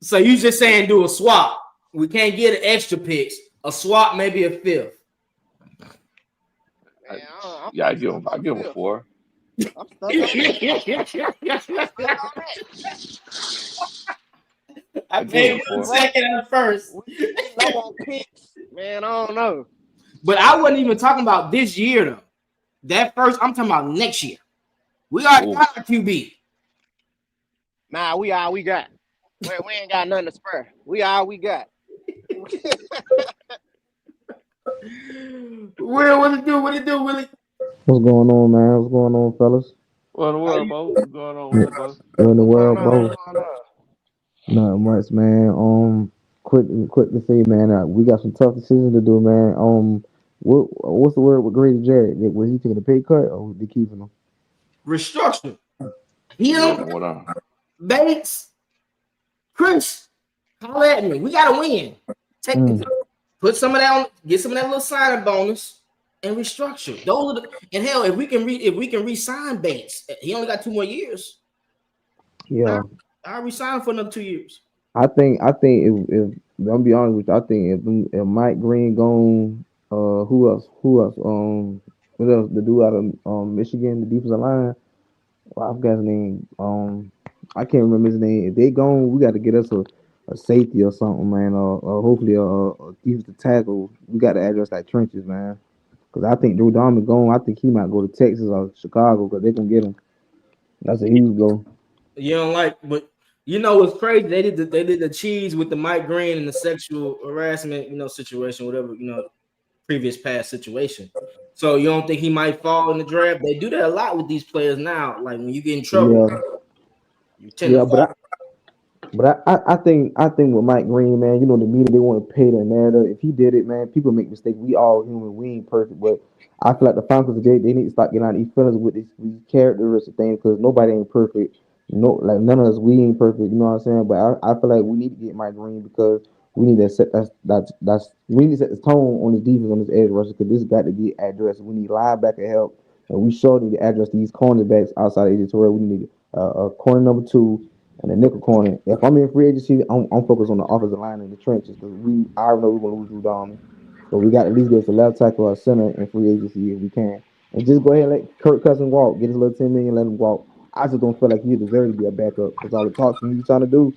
So you just saying do a swap? We can't get an extra picks. A swap, maybe a fifth. Man, I give him a 4. I'm stuck. I paid him second and first. Low on picks, man. I don't know. But I wasn't even talking about this year though. That first, I'm talking about next year. We already got a QB. Nah, we all we got. We ain't got nothing to spare. We all we got. Will, what it do, Willie? What's going on, man? What's going on, fellas? What in the world, Bo? What's going on with you, bro? What in the world, Bo? Not much, man. Quick to say, man. We got some tough decisions to do, man. What's the word with Grady Jarrett? Was he taking a pay cut or they keeping him? Restructure. Bates, Chris, holler at me. We gotta win. Put some of that on, get some of that little signing bonus, and restructure. Those are and hell, if we can re-sign Bates, he only got 2 more years. Yeah, I'll resign for another 2 years. I think if I'm be honest with you, I think if Mike Green gone, who else? What else? The dude out of Michigan, the defensive line. Well, I forgot his name. I can't remember his name. If they gone, we got to get us a safety or something, man, or hopefully a defensive tackle. We got to address that trenches, man. Because I think Drew Dahmer gone. I think he might go to Texas or Chicago because they're gonna get him. That's a huge goal. You don't like, but you know what's crazy? They did the cheese with the Mike Green and the sexual harassment, situation, whatever, previous past situation. So you don't think he might fall in the draft? They do that a lot with these players now. Like when you get in trouble, you tend to fall. But I think with Mike Green, man, the media, they want to pay the narrative. If he did it, man, people make mistakes. We all human. We ain't perfect, but I feel like the Falcons today, they need to start getting out of these feelings with these characteristic things because nobody ain't perfect. No, like none of us, we ain't perfect. You know what I'm saying? But I feel like we need to get Mike Green because we need to set that's we need to set the tone on the defense on this edge rusher because this got to get addressed. We need linebacker help, and we sure need to address these cornerbacks outside of AJ Terrell. We need a corner number two and a nickel corner. If I'm in free agency, I'm focused on the offensive line in the trenches because I already know we're gonna lose Drew Dalman. So we got to at least get us a left tackle or a center in free agency if we can. And just go ahead and let Kirk Cousins walk. Get his little 10 million, let him walk. I just don't feel like he deserves to be a backup because all the talking he's trying to do.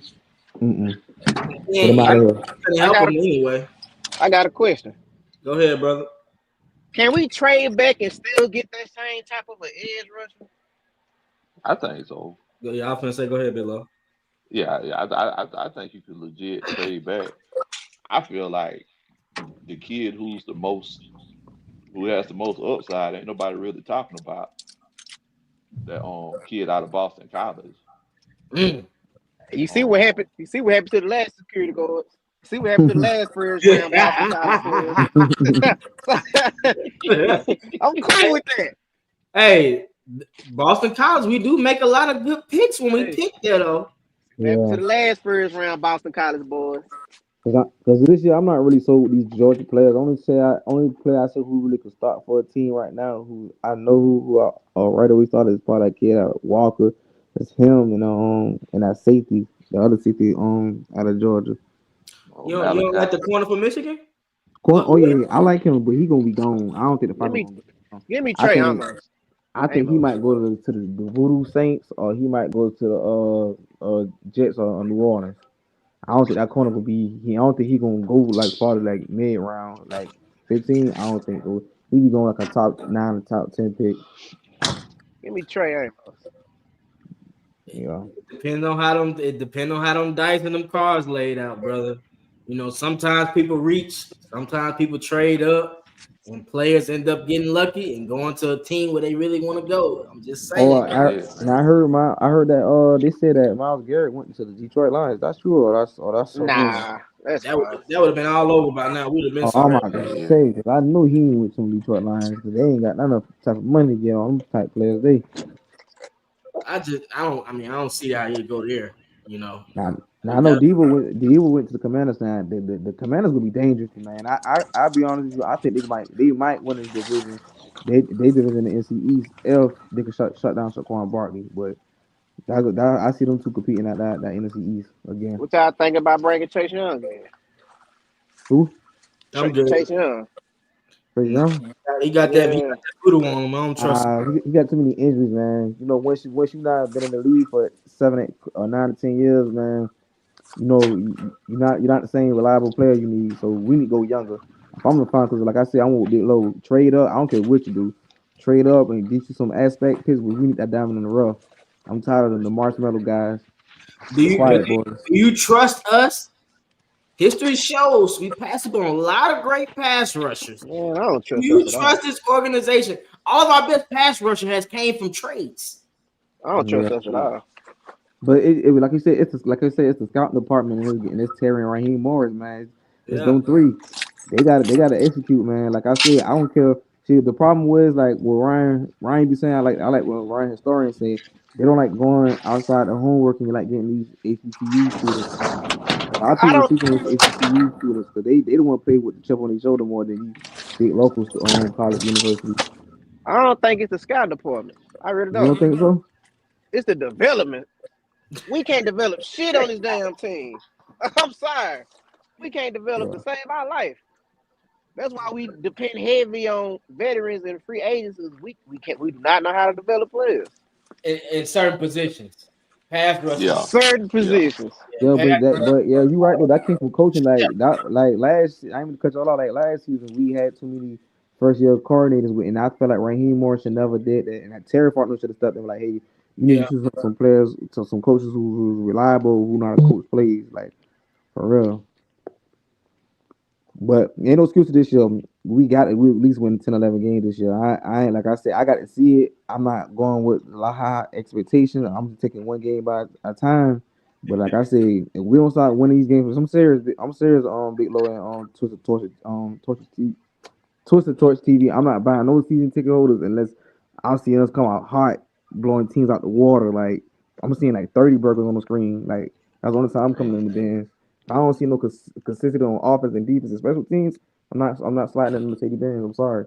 Get him Yeah, out of here. gonna I help got him anyway. I got a question. Go ahead, brother. Can we trade back and still get that same type of an edge rusher? I think so. Yeah, I was gonna say, go ahead, Bill. Yeah. I think you could legit trade back. I feel like the kid who has the most upside, ain't nobody really talking about that kid out of Boston College. Mm. You see what Um, happened? You see what happened to the last security guards? See what happened to the last first round Boston College boys? I'm cool with that. Hey, Boston College, we do make a lot of good picks when we Hey, pick there, though. what happened to Yeah. the last first round Boston College boys? Because this year I'm not really sold with these Georgia players. Only player I say who really could start for a team right now. Who I know who right away started is probably that kid out Walker. It's him and that safety, the other safety out of Georgia. You don't like Malachi. the corner for Michigan? Oh yeah, I like him, but he gonna be gone. I don't think the Give Falcons me, gonna get him. give me I Trey think Amos. I think he Amos. might go to the Voodoo Saints or he might go to the Jets or New Orleans. I don't think that corner will be. I don't think he gonna go like farther like mid round like 15. I don't think so. He be going like a top 9 or top 10 pick. Give me Trey Amos. Yeah. It depends on how them dice and them cards laid out, brother. You know, sometimes people reach, sometimes people trade up, and players end up getting lucky and going to a team where they really want to go. I'm just Oh, saying. and I heard that they said that Miles Garrett went to the Detroit Lions. That's true or that's some rumor. Nah, that's That would fine. that would have been all over by now. We'd have been Oh, I'm sorry. about to Yeah. say because I know he ain't with some Detroit Lions because they ain't got none of type of money to get on them type players. I don't see how you go there. You know, Now I it know got Debo went to the Commanders now. The Commanders gonna be dangerous, man. I'll be honest with you. I think they might win this division. They division in the NC East if they can shut down Saquon Barkley. But I see them two competing at that NFC East again. What y'all think about bringing Chase Young in? Who? I'm good. Chase Young. Chase No, Young? he got Yeah. that voodoo on him. I don't trust him. He got too many injuries, man. You know, once you not been in the league for 7, 8, or 9 to 10 years, man. You know, you're not the same reliable player you need. So we need to go younger. If I'm the Falcons, like I said, I want big low. Trade up. I don't care what you do. Trade up and get you some aspect picks, but we need that diamond in the rough. I'm tired of the marshmallow guys, Do the you do quiet you, boys. do you trust us? History shows we pass up on a lot of great pass rushers. Man, I don't Do trust us you at all. trust this organization? All of our best pass rusher has came from trades. I don't Yeah, trust us at all. but like you said, it's the scouting department and it's Terry and Raheem Morris, man. It's Yeah. them three. They gotta execute, man. Like I said, I don't care. See, the problem was like what Ryan be saying. I like what Ryan historian said. They don't like going outside the homework and like getting these HBCU students. A lot of I people are don't. sleeping on these HBCU students because they don't want to play with the chip on their shoulder more than these big local college universities. I don't think it's the scout department. I really You don't. don't think so? It's the development. We can't develop shit on this damn team. I'm sorry. We can't develop to Yeah. save our life. That's why we depend heavy on veterans and free agents. We do not know how to develop players. In certain positions. Pass rushers. Yeah. Certain Yeah. positions. Yeah, Pass but yeah, you right though. That came from coaching. Like that, like last. I ain't gonna cut you all out. Like last season, we had too many first year coordinators with, and I felt like Raheem Morris should never did that. And that Terry Farley should have stepped in like, hey, you need to yeah. choose some players, some coaches who's reliable, who know how to coach plays, like for real. But ain't no excuse this year. We at least win 10, 11 games this year. I ain't like I said, I got to see it. I'm not going with a lot high expectations. I'm just taking one game by a time. But like I said, if we don't start winning these games, I'm serious Big Low and Twisted Torch TV. I'm not buying no season ticket holders unless I'll see us come out hot, blowing teams out the water. Like I'm seeing like 30 burgers on the screen. Like that's the only time I'm coming in the bins. I don't see no consistency on offense and defense and special teams. I'm not sliding in the Mercedes Benz. I'm sorry.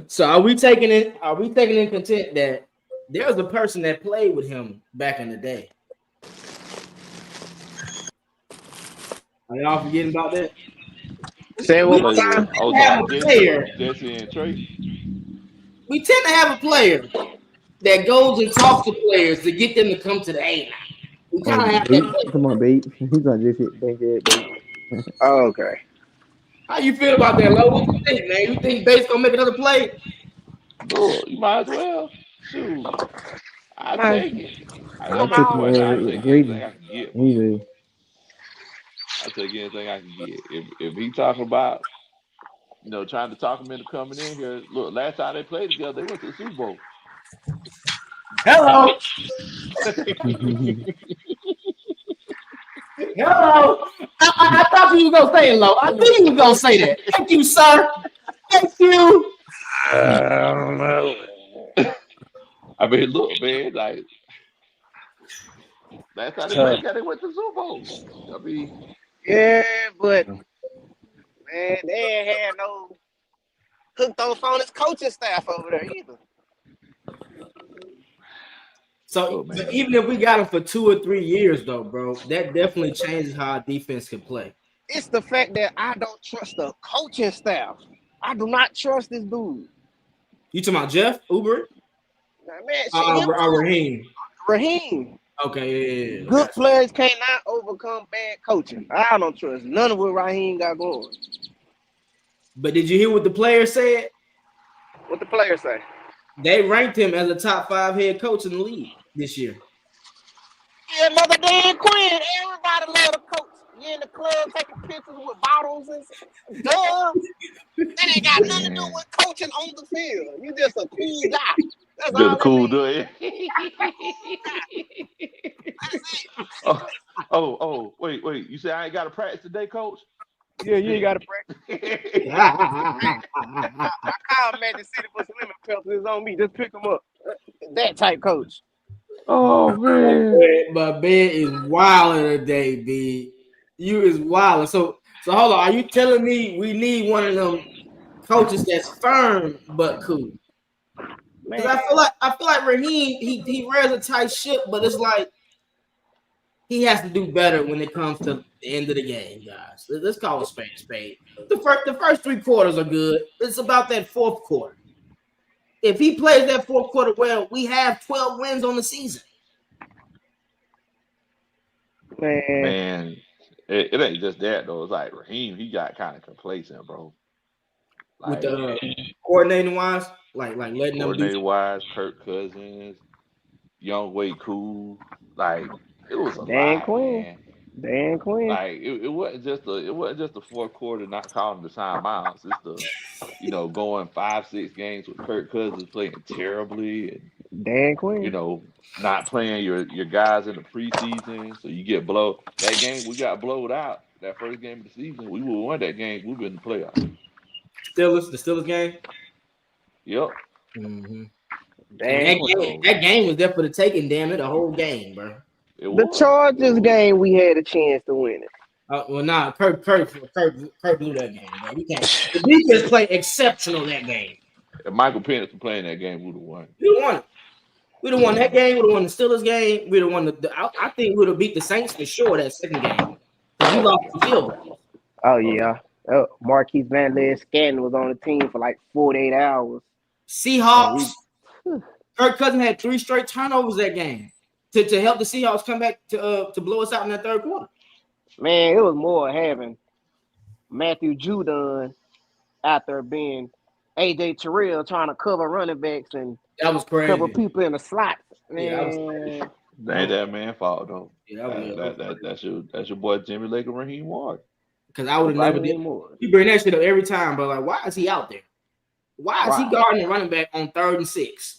So are we taking it? Are we taking in content that there's a person that played with him back in the day? Are y'all forgetting about that? Say We one more Play time. with have a player. Jesse and Trey. We tend to have a player that goes and talks to players to get them to come to the A. We kind of have that Bait. player. Come on, bait. He's on this shit. Bankhead bait. Oh, okay. How you feel about that, Lo? What you think, man? You think Bates gonna make another play? Look, you might as well. Shoot, I Nice. take it. I That's my took him boy. I take anything Grady. I can get, bro. Easy. I take anything I can get. If he talking about, trying to talk him into coming in here. Look, last time they played together, they went to the Super Bowl. Hello. Hello. I thought you were gonna say it, Lo. I knew you were gonna say that. Thank you, sir. Thank you. I don't know. I mean, look, man, like last time they played together, they went to the Super Bowl. I mean, Yeah, but man, they ain't had no hooked on his coaching staff over there either. So but even if we got him for 2 or 3 years, though, bro, that definitely changes how our defense can play. It's the fact that I don't trust the coaching staff. I do not trust this dude. You talking about Jeff Uber? Man, Raheem. Raheem. Okay, yeah. Good players cannot overcome bad coaching. I don't trust none of what Raheem got going. But did you hear what the players said? What the players say? They ranked him as a top 5 head coach in the league this year. Yeah, Mother Dan Quinn. Everybody love the coach. You in the club taking pictures with bottles and duh. That ain't got nothing to do with coaching on the field. You just a cool guy. That's all. the cool dude. Oh, wait. You say I ain't got to practice today, coach? Yeah, you ain't got to practice. I called Magic City for swimming pelters. It's on me. Just pick them up. That type coach. Oh, man. But Ben is wilding today, B. You is wilding. So hold on. Are you telling me we need one of them coaches that's firm but cool? Because I feel like Raheem, he wears a tight ship, but it's like he has to do better when it comes to the end of the game, guys. Let's call it spade. The first 3 quarters are good. It's about that 4th quarter. If he plays that 4th quarter well, we have 12 wins on the season. Man, it ain't just that though. It's like Raheem, he got kind of complacent, bro. Like, with the coordinating wise, like letting them do coordinating wise, Kirk Cousins, Young Way Cool, like it was a lot, man. Dan Quinn. Like it wasn't just the 4th quarter not calling the timeouts. It's the going 5-6 games with Kirk Cousins playing terribly and Dan Quinn. Not playing your guys in the preseason, so you get blown. That game we got blowed out. That first game of the season, we would have won that game. We've been in the playoffs. the Steelers game. Yep. Mm-hmm. That game was there for the taking. Damn it, the whole game, bro. The Chargers game, we had a chance to win it. Well, nah, Kirk blew that game, bro. We can't. The defense played exceptional that game. If Michael Penix was playing that game, we'd have won. We'd have won that game. We'd have won the Steelers game. We'd have won I think we'd have beat the Saints for sure that second game. We lost the field goal. Oh yeah. Marquise Van Les Scanton was on the team for like 48 hours. Seahawks. Kirk Cousins had 3 straight turnovers that game to help the Seahawks come back to blow us out in that 3rd quarter. Man, it was more having Matthew Judon out there being AJ Terrell trying to cover running backs and that was crazy. Cover people in the slot. That ain't that man's fault though. Yeah, that's your boy Jimmy Lake and Raheem Ward. Because I would have never did more. You bring that shit up every time, but like, why is he out there? Why is he guarding the running back on 3rd and 6?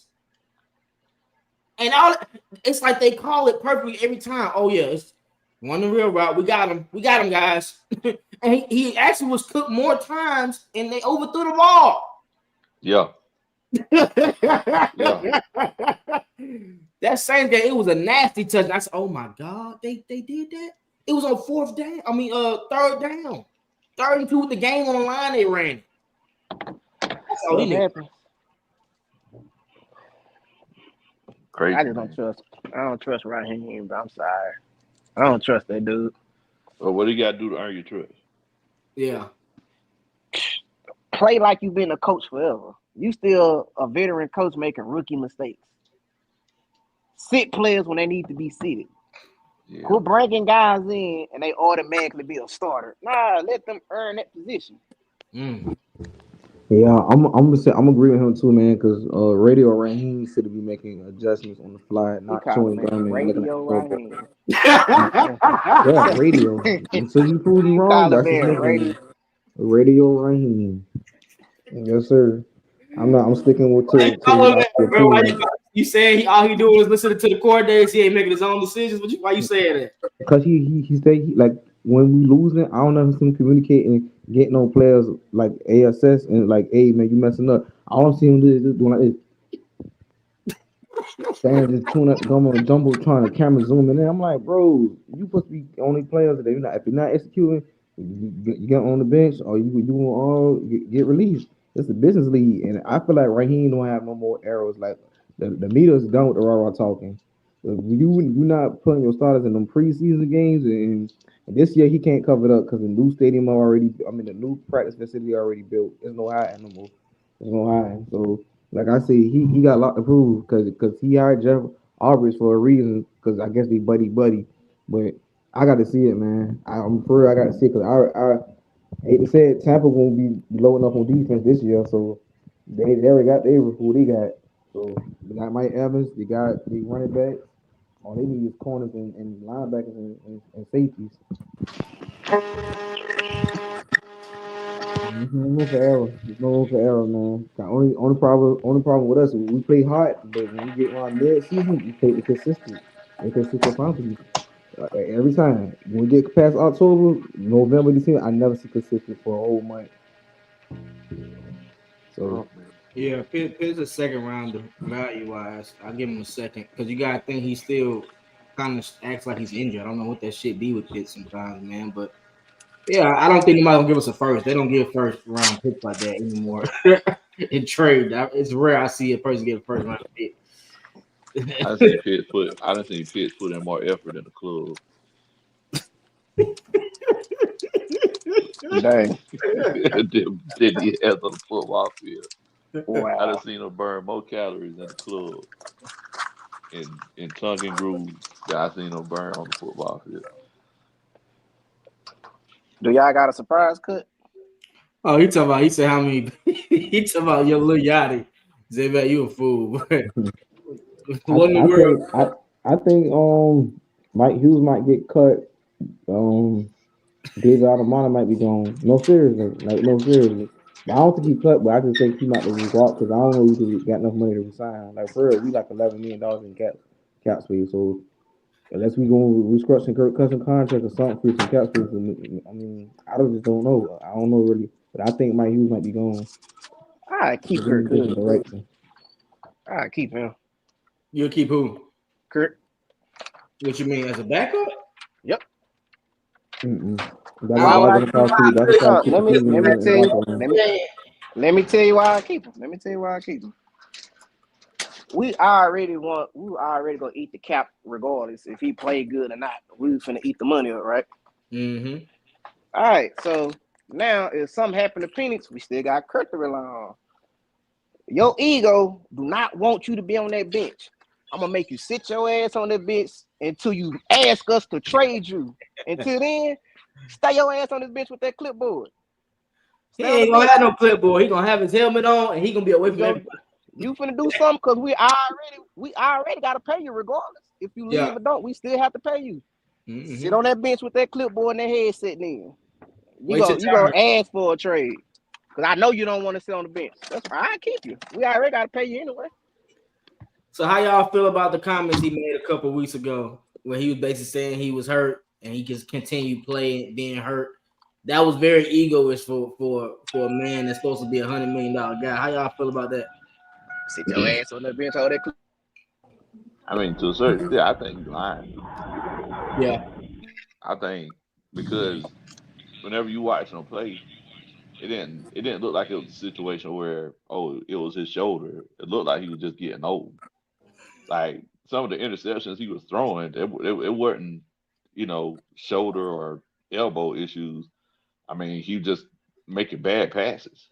And it's like they call it perfectly every time. Oh yeah, it's one the real route. We got him, guys. And he actually was cooked more times, and they overthrew the ball. Yeah. Yeah. That same game, it was a nasty touch. I said, "Oh my God, they did that." It was on fourth down. I mean, third down, 32 with the game on the line. They ran it. That's all What they need. happened? Crazy. I just don't trust. I don't trust Raheem, but I'm sorry. I don't trust that dude. Well, what do you got to do to earn your trust? Yeah. Play like you've been a coach forever. You still a veteran coach making rookie mistakes. Sit players when they need to be seated. Yeah. Quit bringing guys in and they automatically be a starter. Nah, let them earn that position. Yeah, I'm agree with him too, man. Because Radio Raheem should be making adjustments on the fly, He not calling chewing it gum and looking like Radio a robot. Raheem. Yeah, radio. Until you prove me He wrong, calling that's his man radio. nickname. Radio Raheem. Yes, sir. I'm sticking with Why you calling that, the bro? Why team. you saying all he doing is listening to the coordinators? He ain't making his own decisions. Why you saying that? Because he said like when we losing, I don't know him communicating, getting on players like ASS and like, hey man, you messing up. I don't see him doing like this. Standing just chewing up gum on jumbo trying to camera zoom in. I'm like, bro, you supposed to be only players that you're not. If you're not executing, you get on the bench or you all get released. It's a business league, and I feel like Raheem don't have no more arrows. Like the meter's done with the raw talking. You not putting your starters in them preseason games, and this year he can't cover it up because the new stadium already. I mean, the new practice facility already built. There's no hiding no more. There's no hiding. So. Like I said, he got a lot to prove because he hired Jeff Albrecht for a reason. Because I guess they buddy. But I got to see it, man. I'm for real. I got to see it because I hate to say it, Tampa won't be low enough on defense this year. So they already got who they got. So they got Mike Evans. They got the running backs. All they need is corners and linebackers and safeties. There's no room for error. There's no room for error, man. The only problem with us is we play hard, but when we get around mid season, we play inconsistent. Inconsistent offensively. Every time. When we get past October, November, December, I never see consistent for a whole month. So Yeah, Pitt's a second rounder value wise. I'll give him a second because you gotta think he still kind of acts like he's injured. I don't know what that shit be with Pitt sometimes, man. But yeah, I don't think nobody gonna give us a first. They don't give first round picks like that anymore in trade. It's rare I see a person get a first round pick. I done seen Pitt put in more effort in the club. Dang. than he has on the football field. Wow. I done seen him burn more calories in the club in tongue and groove than I seen him burn on the football field. Do y'all got a surprise cut? Oh, he said how many he talking about your little Yachty. Say that you a fool. What in the world? I think Mike Hughes might get cut. David Altamont might be gone. No seriously. But I don't think he cut, but I just think he might be walk because I don't know if he got enough money to resign. Like for real, we like $11 million in cap space. So unless we gonna restructure Kirk Cousins contract or something for some cap space, I mean, just don't know. I don't know really, but I think Mike Hughes might be gone. I keep Kirk Cousins. Direction. I keep him. You'll keep who? Kirk. What you mean as a backup? Yep. Let me tell you why I keep him. We already gonna eat the cap regardless if he played good or not. We finna eat the money up, right? Mm-hmm. All right, so now if something happened to Phoenix, we still got Kirk to rely on. Your ego do not want you to be on that bench. I'm gonna make you sit your ass on that bench until you ask us to trade you. Until then, stay your ass on this bench with that clipboard. He ain't gonna have no clipboard. He gonna have his helmet on and he gonna be away from everybody. You finna do something because we already gotta pay you regardless. If you leave or don't, we still have to pay you. Mm-hmm. Sit on that bench with that clipboard and that head sitting in. You gonna ask for a trade. Because I know you don't want to sit on the bench. That's fine. I keep you. We already gotta pay you anyway. So how y'all feel about the comments he made a couple weeks ago where he was basically saying he was hurt and he just continued playing, being hurt? That was very egoist for a man that's supposed to be $100 million guy. How y'all feel about that? Sit your ass on the bench, hold that. I mean, to a certain extent, I think he's lying. Yeah. I think because whenever you watch him play, it didn't look like it was a situation where it was his shoulder. It looked like he was just getting old. Like some of the interceptions he was throwing, it wasn't shoulder or elbow issues. I mean, he was just making bad passes.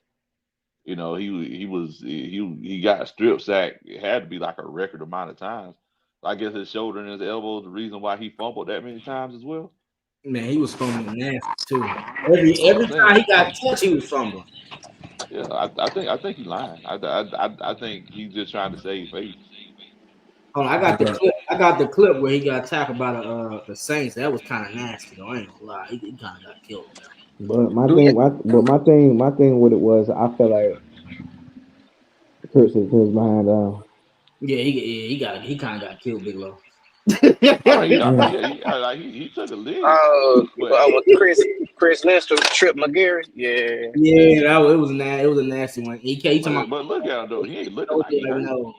He got a strip sack. It had to be like a record amount of times. I guess his shoulder and his elbow is the reason why he fumbled that many times as well. Man, he was fumbling nasty too. That's what I'm Every time saying. he got touched, he was fumbling. Yeah, I think he's lying. I think he's just trying to save face. Hold on, I got the clip. I got the clip where he got tackled by the Saints. That was kind of nasty though. I ain't gonna lie. He kind of got killed. But my thing with it was I felt like Kurt said was behind. Yeah, he kind of got killed, Big Low. I mean, he took a lead, but With Chris Lindstrom, Trip McGarry. Yeah. Yeah, it was a nasty one. He talking about, but look at him though. He ain't looking like he hurt. no.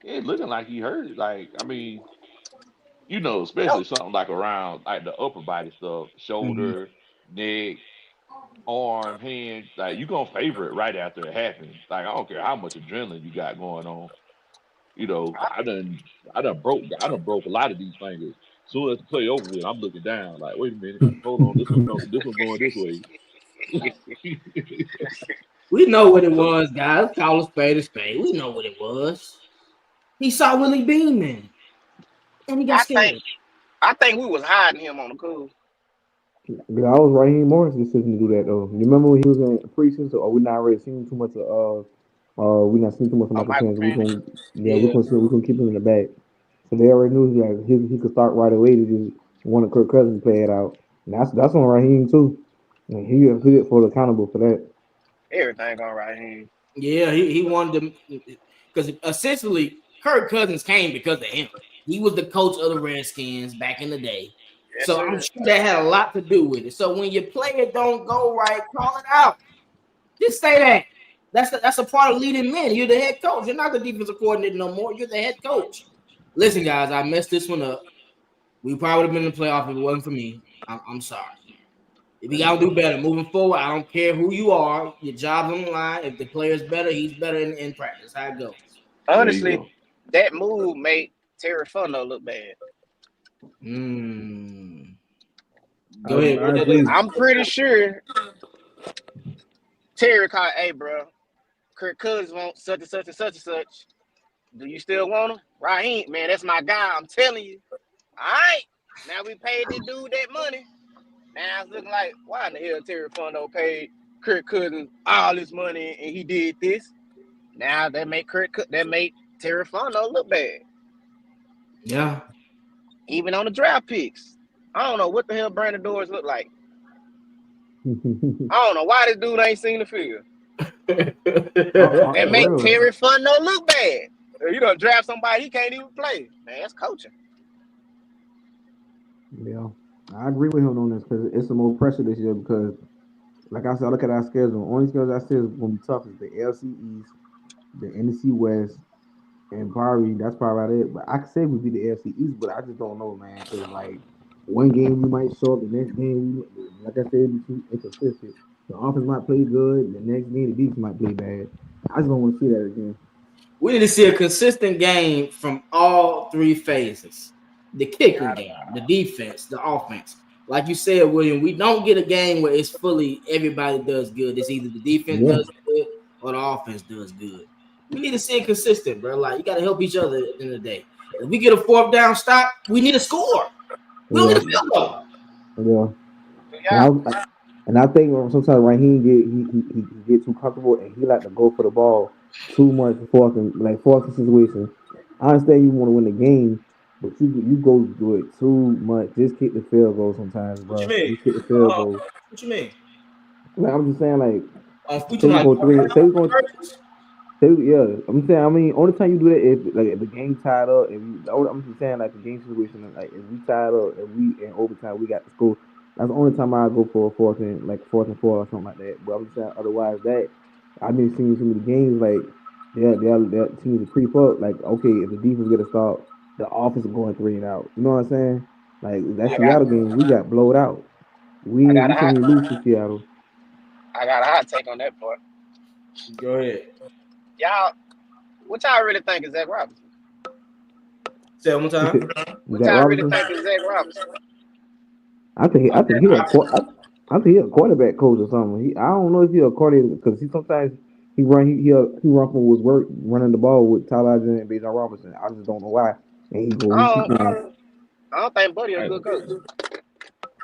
He ain't looking like he hurt. Like I mean, especially something like around like the upper body stuff, shoulder, neck, arm, hand. Like you gonna favor it right after it happens. Like I don't care how much adrenaline you got going on. I done broke a lot of these fingers. Soon as the play over with, I'm looking down. Like, wait a minute, hold on, this one going this way. We know what it was, guys. Call a spade a spade. We know what it was. He saw Willie Bean, man, and he got scared. I think we was hiding him on the cool. Yeah, I was Raheem Morris' decision to do that though. You remember when he was in preseason? Or we not already seen too much of we not seen too much of Michael Penix. We're gonna keep him in the back. So they already knew he could start right away to just want Kirk Cousins to play it out. And that's on Raheem too. And he for accountable for that. Everything on Raheem. Yeah, he wanted to because essentially Kirk Cousins came because of him. He was the coach of the Redskins back in the day. Yes, so sir. I'm sure that had a lot to do with it. So when your player don't go right, call it out. Just say that. That's a part of leading men. You're the head coach. You're not the defensive coordinator no more. You're the head coach. Listen, guys, I messed this one up. We probably would have been in the playoff if it wasn't for me. I'm sorry. If you gotta do better moving forward, I don't care who you are. Your job's on the line. If the player's better, he's better in practice. How it goes. Honestly, that move made Terry Funno look bad. Go ahead. I'm pretty sure Terry called, hey, bro, Kirk Cousins wants such and such and such and such. Do you still want him? Raheem, man, that's my guy. I'm telling you. All right. Now we paid this dude that money. Now it's looking like, why in the hell Terry Funno paid Kirk Cousins all this money and he did this? Now that made Terry Funno look bad. Yeah. Even on the draft picks. I don't know what the hell Brandon Doors look like. I don't know why this dude ain't seen the field. That make Terry Funno look bad. You done draft somebody he can't even play. Man, that's coaching. Yeah, I agree with him on this because it's some more pressure this year because, like I said, I look at our schedule. Only schedule I said is going to be tough is the AFC East, the NFC West, and that's probably about it. But I could say we beat the AFC East, but I just don't know, man. Because like one game we might show up, the next game, like I said, it's inconsistent. The offense might play good, the next game the defense might play bad. I just don't want to see that again. We need to see a consistent game from all three phases. The kicking game, the defense, the offense. Like you said, William, we don't get a game where it's fully everybody does good. It's either the defense does good or the offense does good. We need to see it consistent, bro. Like you got to help each other at the end of the day. If we get a fourth down stop, we need a score. We don't need a field goal. Yeah. And I think sometimes Raheem get too comfortable and he like to go for the ball too much forcing situation. I understand you want to win the game, but you go do it too much. Just kick the field goal sometimes, bro. What you mean? Just kick the field goal. What you mean? Like, I'm just saying, like, I'm saying, I mean, only time you do that if the game tied up. I'm just saying, like, the game situation, like, if we tied up, if we in overtime, we got to score. That's the only time I go for a fourth and four or something like that. But I'm just saying, otherwise that I've been seeing some of the games like they're teams to creep up. Like, okay, if the defense get a stop, the offense is going 3 and out. You know what I'm saying? Like that I got Seattle game, we got blowed out. I got We a hot shouldn't even lose to Seattle. I got a hot take on that part. Go ahead. Y'all, what y'all really think is Zach Robinson? Say it one You time. said What Zach y'all really Robinson. think is Zach Robinson? I think I think he a quarterback coach or something. I don't know if he a coordinator because he sometimes he run from his work running the ball with Tyler Algier and Bijan Robinson. I just don't know why. And he I keep don't, playing. I don't think Buddy a I ain't good gonna, coach.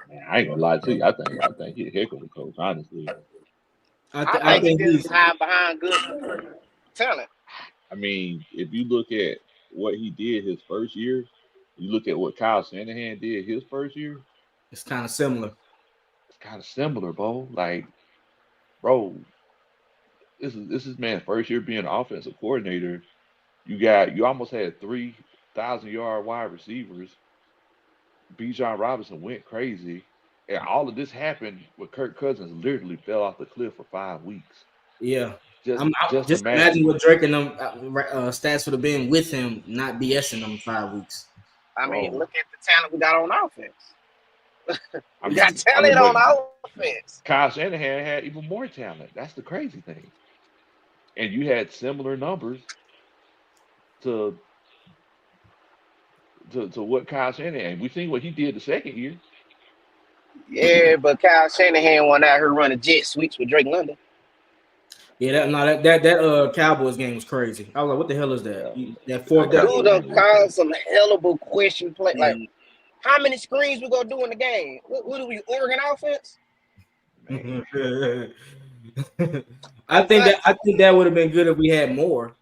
man, I ain't gonna lie to you. I think he's a heck of a coach, honestly. I I think he think just he's hide behind good talent. I mean, if you look at what he did his first year, you look at what Kyle Shanahan did his first year, it's kind of similar. it's kind of similar, bro. Like, bro, this is man's first year being an offensive coordinator. You almost had 3,000-yard wide receivers. Bijan Robinson went crazy, and all of this happened when Kirk Cousins literally fell off the cliff for 5 weeks. Yeah. Just Just imagine, imagine what Drake and them stats would have been with him not BSing them 5 weeks. I mean, bro. look at the talent we got on offense. I We got mean, I talent mean, on but offense. Kyle Shanahan had even more talent. That's the crazy thing. And you had similar numbers to to what Kyle Shanahan. We seen what he did the second year. Yeah, but Kyle Shanahan went out here running jet sweeps with Drake London. Yeah, that Cowboys game was crazy. I was like, what the hell is that? Yeah, That that fourth down. Dude Cowboys done game was called crazy. some hellable question play. Yeah. Like, how many screens we gonna do in the game? What are we, Oregon offense? Man, I It's think like, that would have been good if we had more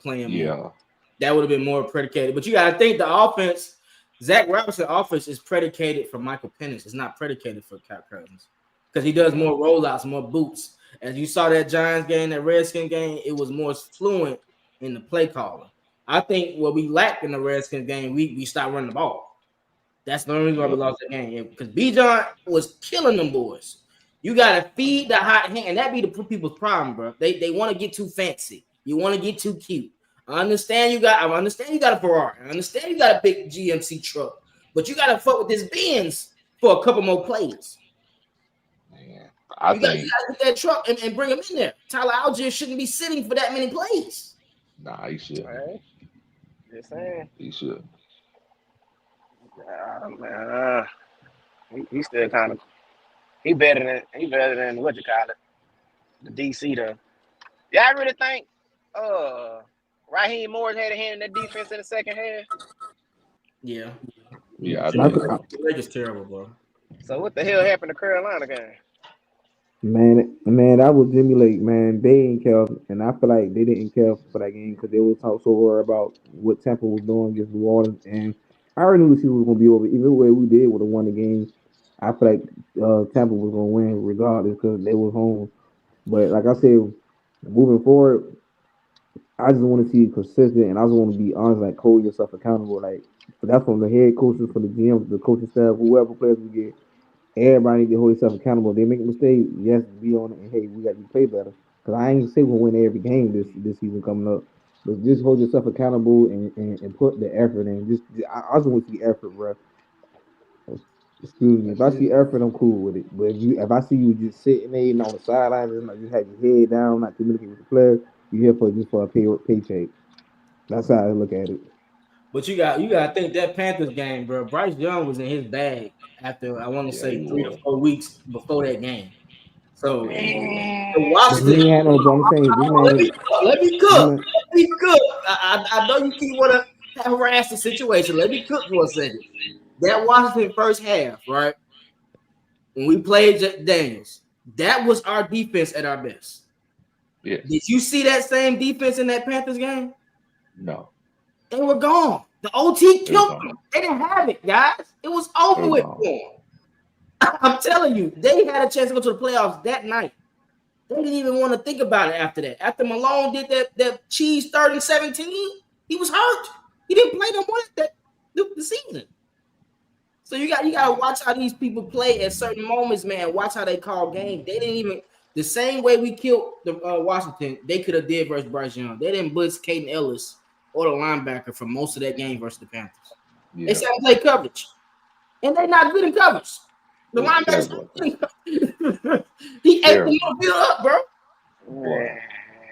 playing more. yeah, That would have been more predicated. But you got to think the offense, Zach Robinson offense is predicated for Michael Penix. It's not predicated for Cap Cousins because he does yeah, more rollouts, more boots. As you saw that Giants game, that Redskin game, it was more fluent in the play calling. I think what we lacked in the Redskins game, we stopped running the ball. That's the only reason why we yep, lost that game. Because Bijan was killing them boys. You gotta feed the hot hand, and that be the people's problem, bro. They want to get too fancy. You want to get too cute. I understand you got a Ferrari. I understand you got a big GMC truck, but you gotta fuck with this Benz for a couple more plays. man. I You gotta think get that truck and bring him in there. Tyler Algier shouldn't be sitting for that many plays. nah, he shouldn't. man, just saying. He should. Man, he still kind of he better than what you call it, the DC though. Yeah, I really think Raheem Morris had a hand in that defense in the second half. Yeah, Yeah, I I, think I, Drake is terrible, bro. So what the hell happened to Carolina game? man, that was Jimmy Lake, man. They didn't care, and I feel like they didn't care for that game because they was so worried about what Tampa was doing against New Orleans, and I already knew the season was gonna be over. Even way we did would have won the game, I feel like Tampa was gonna win regardless because they was home. But like I said, moving forward, I just want to see consistent, and I just want to be honest, like hold yourself accountable. Like that's from the head coaches, from the GM, the coaching staff, whoever players we get. Everybody need to hold yourself accountable. If they make a mistake, yes, be on it, and hey, we got to play better. Because I ain't say we'll win every game this season coming up, but just hold yourself accountable and put the effort in. I just want to see effort, bro. Excuse me. If that's I it. see effort, I'm cool with it. But if I see you just sitting there on the sidelines and like, just have your head down, not communicating with the players, you here for just for a paycheck. That's how I look at it. But you got to think that Panthers game, bro. Bryce Young was in his bag after I want to Yeah, he say 3 or 4 weeks was. before that game. So Yeah, he was. to watch But he this, ain't had no. But I'm saying this let me man, cook. Let me this cook. man. Let me cook. I know you keep want to harass the situation. Let me cook for a second. That Washington first half, right? When we played Daniels, that was our defense at our best. Yes. Did you see that same defense in that Panthers game? No. They were gone. The OT They were killed gone. them. They didn't have it, guys. It was They over were with gone. for them. I'm telling you, they had a chance to go to the playoffs that night. They didn't even want to think about it after that. After Malone did that cheese 3rd and 17, he was hurt. He didn't play no more the season. So you got to watch how these people play at certain moments, man. Watch how they call games. The same way we killed the Washington, they could have did versus Bryce Young. They didn't blitz Caden Ellis or the linebacker for most of that game versus the Panthers. Yeah. They said play coverage, and they're not good in coverage. The That's linebacker, he ate the middle up, bro. Man,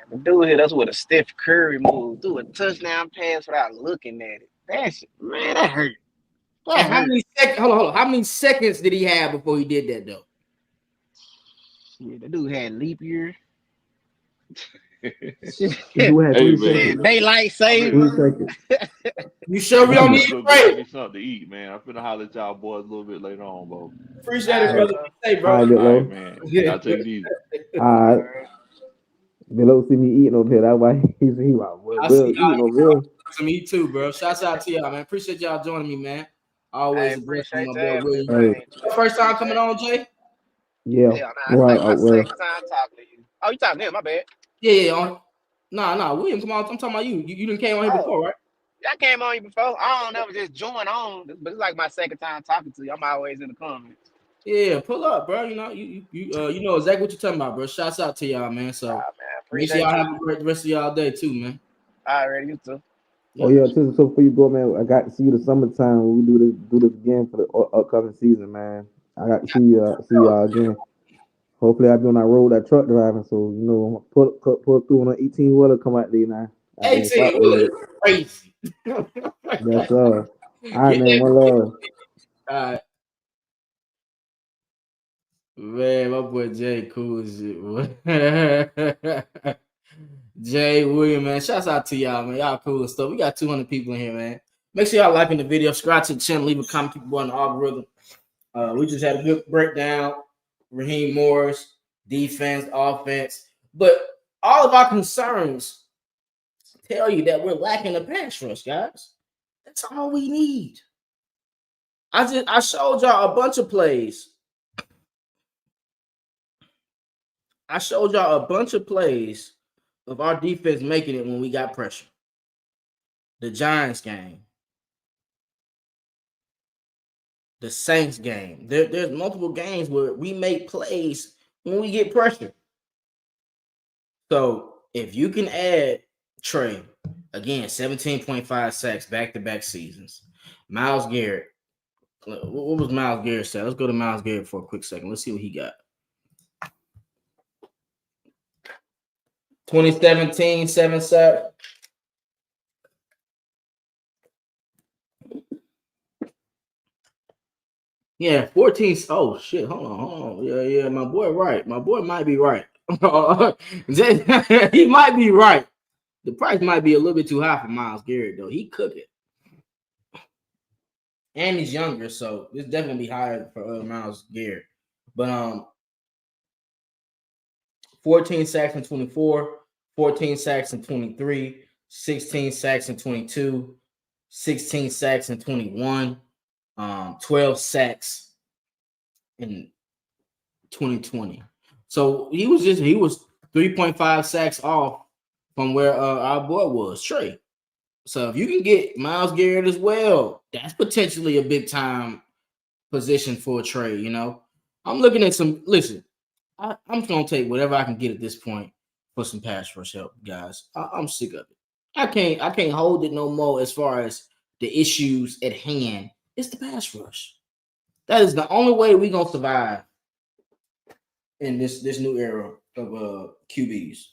the dude hit us with a Steph Curry move, threw a touchdown pass without looking at it. That hurt. And how many seconds? Hold on. How many seconds did he have before he did that though? Yeah, the dude had leap year. You had 3 seconds. Daylight savings. 3 seconds. You sure we don't need to Get pray? me something to eat, man. I'm finna holler at y'all boys a little bit later on, bro. Appreciate it, brother. Hey, bro. All right, Man. Y'all take it easy. All right. Below see me eating over here. That's why he like, well, eating over here. To me too, bro. Shouts out to y'all, man. Appreciate y'all joining me, man. Always appreciate my that. boy William. First time coming on, Jay? Yeah. Right. My second time talking to you. Oh, you talking to him? My bad. Yeah. Nah, William, come on. I'm talking about you. You didn't came on here before, right? I came on you before. I don't ever just join on, but it's like my second time talking to you. I'm always in the comments. Yeah, pull up, bro. You know, you know exactly what you're talking about, bro. Shouts out to y'all, man. So make sure y'all have a great rest of y'all day too, man. All right, you too. Oh yeah, so before you go, man, I got to see you the summertime when we do this again for the upcoming season, man. I got to see y'all again. Hopefully, I'll be on that road, that truck driving, so you know, pull through on an 18 wheeler, come out there now. 18 wheeler, crazy. Yes, sir. All right, man. One love. All right. Man, my boy Jay cool as shit. Jay William, man. Shouts out to y'all, man. Y'all cool and stuff. We got 200 people in here, man. Make sure y'all liking the video, subscribe to the channel, leave a comment, keep on the algorithm. We just had a good breakdown. Raheem Morris, defense, offense. But all of our concerns tell you that we're lacking a pass rush, guys. That's all we need. I showed y'all a bunch of plays. I showed y'all a bunch of plays of our defense making it when we got pressure. The Giants game. The Saints game. There's multiple games where we make plays when we get pressure. So if you can add Trey, again, 17.5 sacks back-to-back seasons. Myles Garrett. What was Myles Garrett say? Let's go to Myles Garrett for a quick second. Let's see what he got. 2017, 7 sacks. Yeah, 14. Oh shit! Hold on. Yeah. My boy, right. My boy might be right. He might be right. The price might be a little bit too high for Myles Garrett, though. He cook it, and he's younger, so it's definitely higher for Myles Garrett. But 14 sacks in 24, 14 sacks in 23, 16 sacks in 22, 16 sacks in 21. 12 sacks in 2020. So he was 3.5 sacks off from where our boy was, Trey. So if you can get Myles Garrett as well, that's potentially a big time position for Trey. You know, I'm looking at some. Listen, I'm just gonna take whatever I can get at this point for some pass rush help, guys. I'm sick of it. I can't hold it no more as far as the issues at hand. It's the pass rush. That is the only way we're gonna survive in this new era of QBs.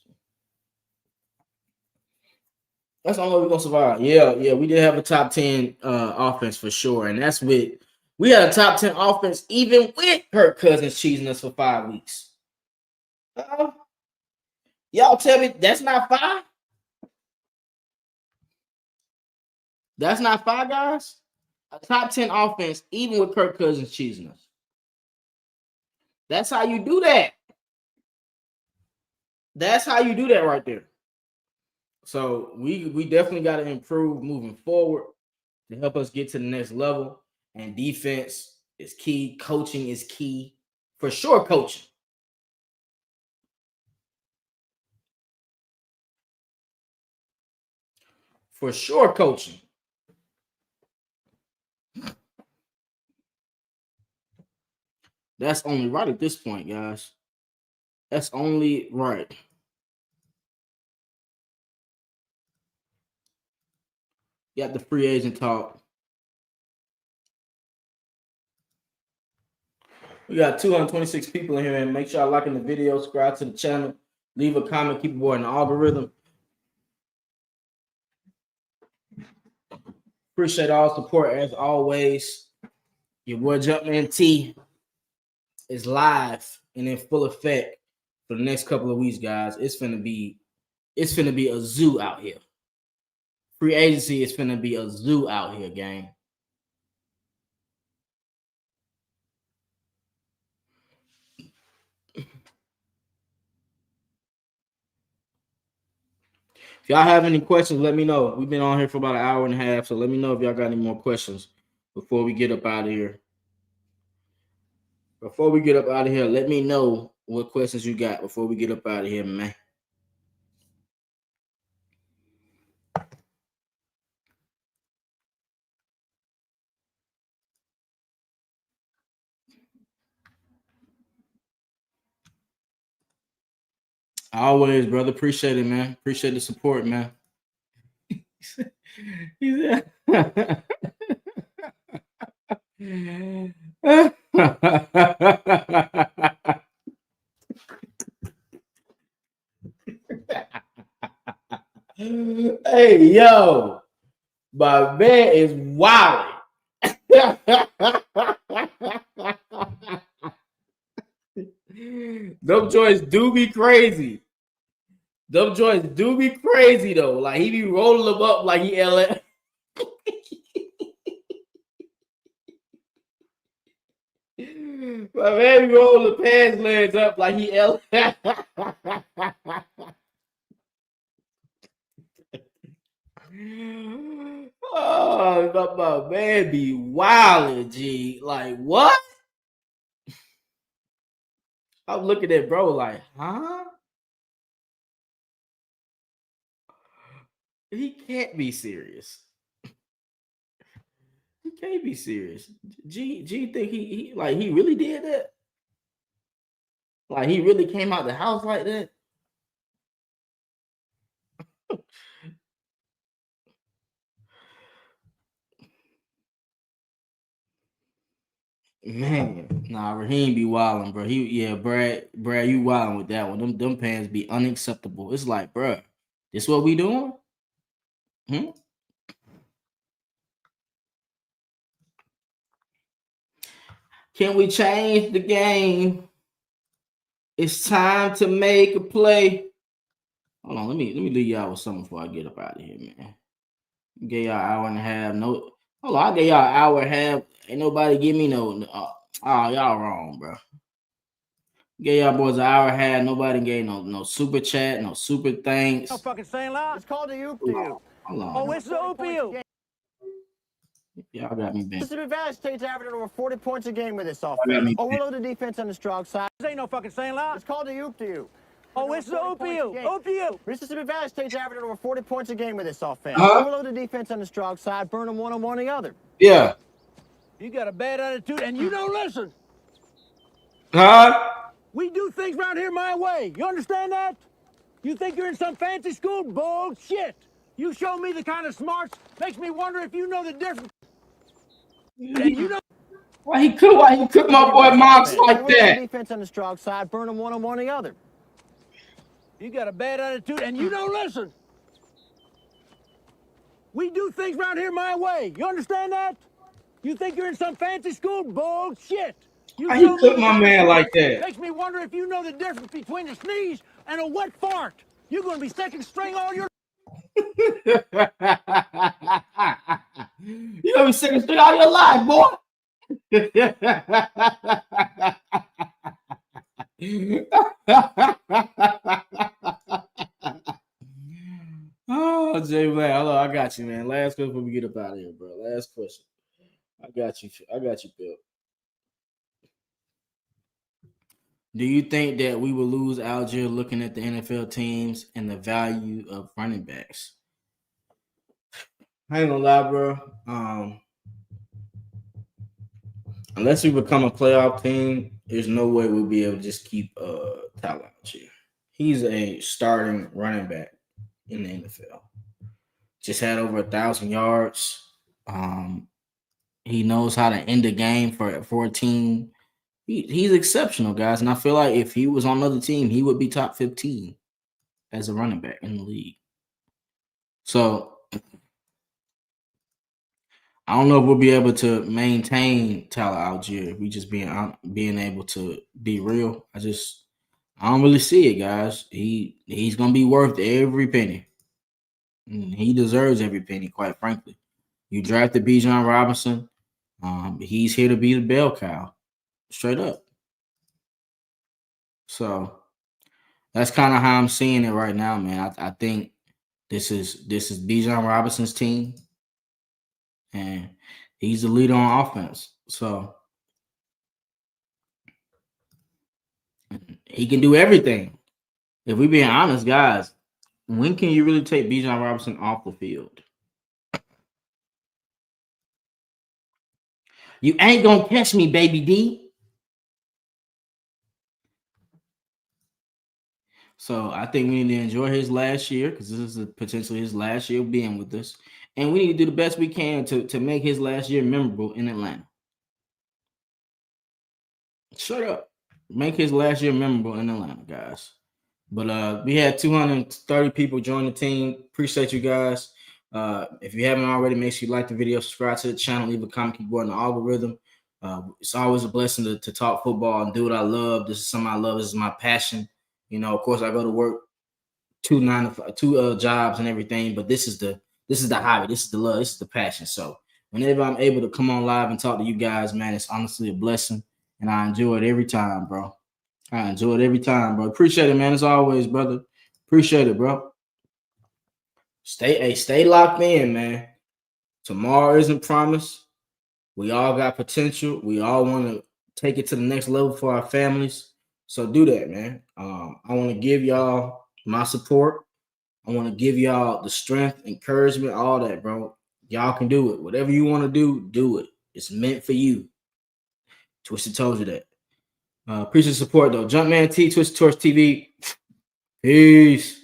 That's the only way we're gonna survive. Yeah, we did have a top 10 offense for sure, and that's with we had a top 10 offense even with Kirk Cousins cheesing us for 5 weeks. Y'all tell me that's not 5? That's not 5, guys. A top 10 offense, even with Kirk Cousins cheesing us. That's how you do that. That's how you do that right there. So we definitely got to improve moving forward to help us get to the next level. And defense is key. Coaching is key. For sure, coaching. For sure, coaching. That's only right at this point, guys. That's only right. Got the free agent talk. We got 226 people in here, and make sure y'all liking the video, subscribe to the channel, leave a comment, keep it boy in the algorithm. Appreciate all support as always. Your boy Jumpman T is live and in full effect for the next couple of weeks, guys. It's finna be a zoo out here. Free agency is finna be a zoo out here, gang. If y'all have any questions, let me know. We've been on here for about an hour and a half, so let me know if y'all got any more questions before we get up out of here. Before we get up out of here, let me know what questions you got before we get up out of here, man. Always, brother. Appreciate it, man. Appreciate the support, man. Hey, yo, my man is wild. Them joints do be crazy. Them joints do be crazy though. Like he be rolling them up like he LA. My man be rolling the pants legs up like he LA. Oh, my man be wildin', G. Like what? I'm looking at bro like, huh? He can't be serious. He can't be serious. G think he really did that? Like he really came out the house like that? Man, nah, Raheem be wilding, bro. Brad, you wilding with that one. Them pants be unacceptable. It's like, bro, this what we doing? Can we change the game? It's time to make a play. Hold on, let me leave y'all with something before I get up out of here, man. Gave y'all an hour and a half. No, hold on, I gave y'all an hour and a half. Ain't nobody give me no. Y'all wrong, bro. Gave y'all boys an hour and a half. Nobody gave no super chat, no super thanks. No fucking saying loud. It's called the oop to you. Hold on. Oh, it's the oop to you. Y'all got me bent. Mississippi Valley State's averaging over 40 points a game with this offense. Overload the defense on the strong side. This ain't no fucking saying loud. It's called the oop to you. Oh, it's the oop to you. Oop to you. Mississippi Valley State's averaging over 40 points a game with this offense. Overload the defense on the strong side. Burn them one on one or the other. Yeah. You got a bad attitude and you don't listen. Huh? We do things around here my way. You understand that? You think you're in some fancy school? Bullshit. You show me the kind of smarts makes me wonder if you know the difference. And you know Why he cook my boy Mox like that? Defense on the strong side, burn them one on one or the other. You got a bad attitude and you don't listen. We do things around here my way. You understand that? You think you're in some fancy school? Bullshit. Why he cook my man like that? Makes me wonder if you know the difference between a sneeze and a wet fart. You're going to be second string all your You gonna be second string all your life, boy. Oh, Jay Black. Hello, I got you, man. Last question before we get up out of here, bro. Last question. I got you, Bill. Do you think that we will lose Algier looking at the NFL teams and the value of running backs? I ain't gonna lie, bro. Unless we become a playoff team, there's no way we'll be able to just keep Tyler Algier. He's a starting running back in the NFL. Just had over 1,000 yards. He knows how to end a game for a team. He's exceptional, guys. And I feel like if he was on another team, he would be top 15 as a running back in the league. So I don't know if we'll be able to maintain Tyler Algier if we just being able to be real. I don't really see it, guys. He's gonna be worth every penny. He deserves every penny, quite frankly. You drafted Bijan Robinson. He's here to be the bell cow, straight up. So that's kind of how I'm seeing it right now, man. I think this is Bijan Robinson's team, and he's the leader on offense. So he can do everything. If we being honest, guys, when can you really take Bijan Robinson off the field? You ain't gonna catch me, baby D. So I think we need to enjoy his last year because this is potentially his last year of being with us. And we need to do the best we can to make his last year memorable in Atlanta. Shut up. Make his last year memorable in Atlanta, guys. But we had 230 people join the team. Appreciate you guys. If you haven't already, make sure you like the video, subscribe to the channel, leave a comment, keep going the algorithm. It's always a blessing to talk football and do what I love. This is something I love. This is my passion. You know, of course, I go to work two jobs and everything, but this is the hobby. This is the love. This is the passion. So whenever I'm able to come on live and talk to you guys, man, it's honestly a blessing, and I enjoy it every time, bro. I enjoy it every time, bro. Appreciate it, man. As always, brother. Appreciate it, bro. Stay locked in, man. Tomorrow isn't promised. We all got potential. We all want to take it to the next level for our families. So do that, man. I want to give y'all my support. I want to give y'all the strength, encouragement, all that, bro. Y'all can do it. Whatever you want to do it. It's meant for you. Twisted told you that. Appreciate the support, though. Jumpman T, Twisted Torch TV. Peace.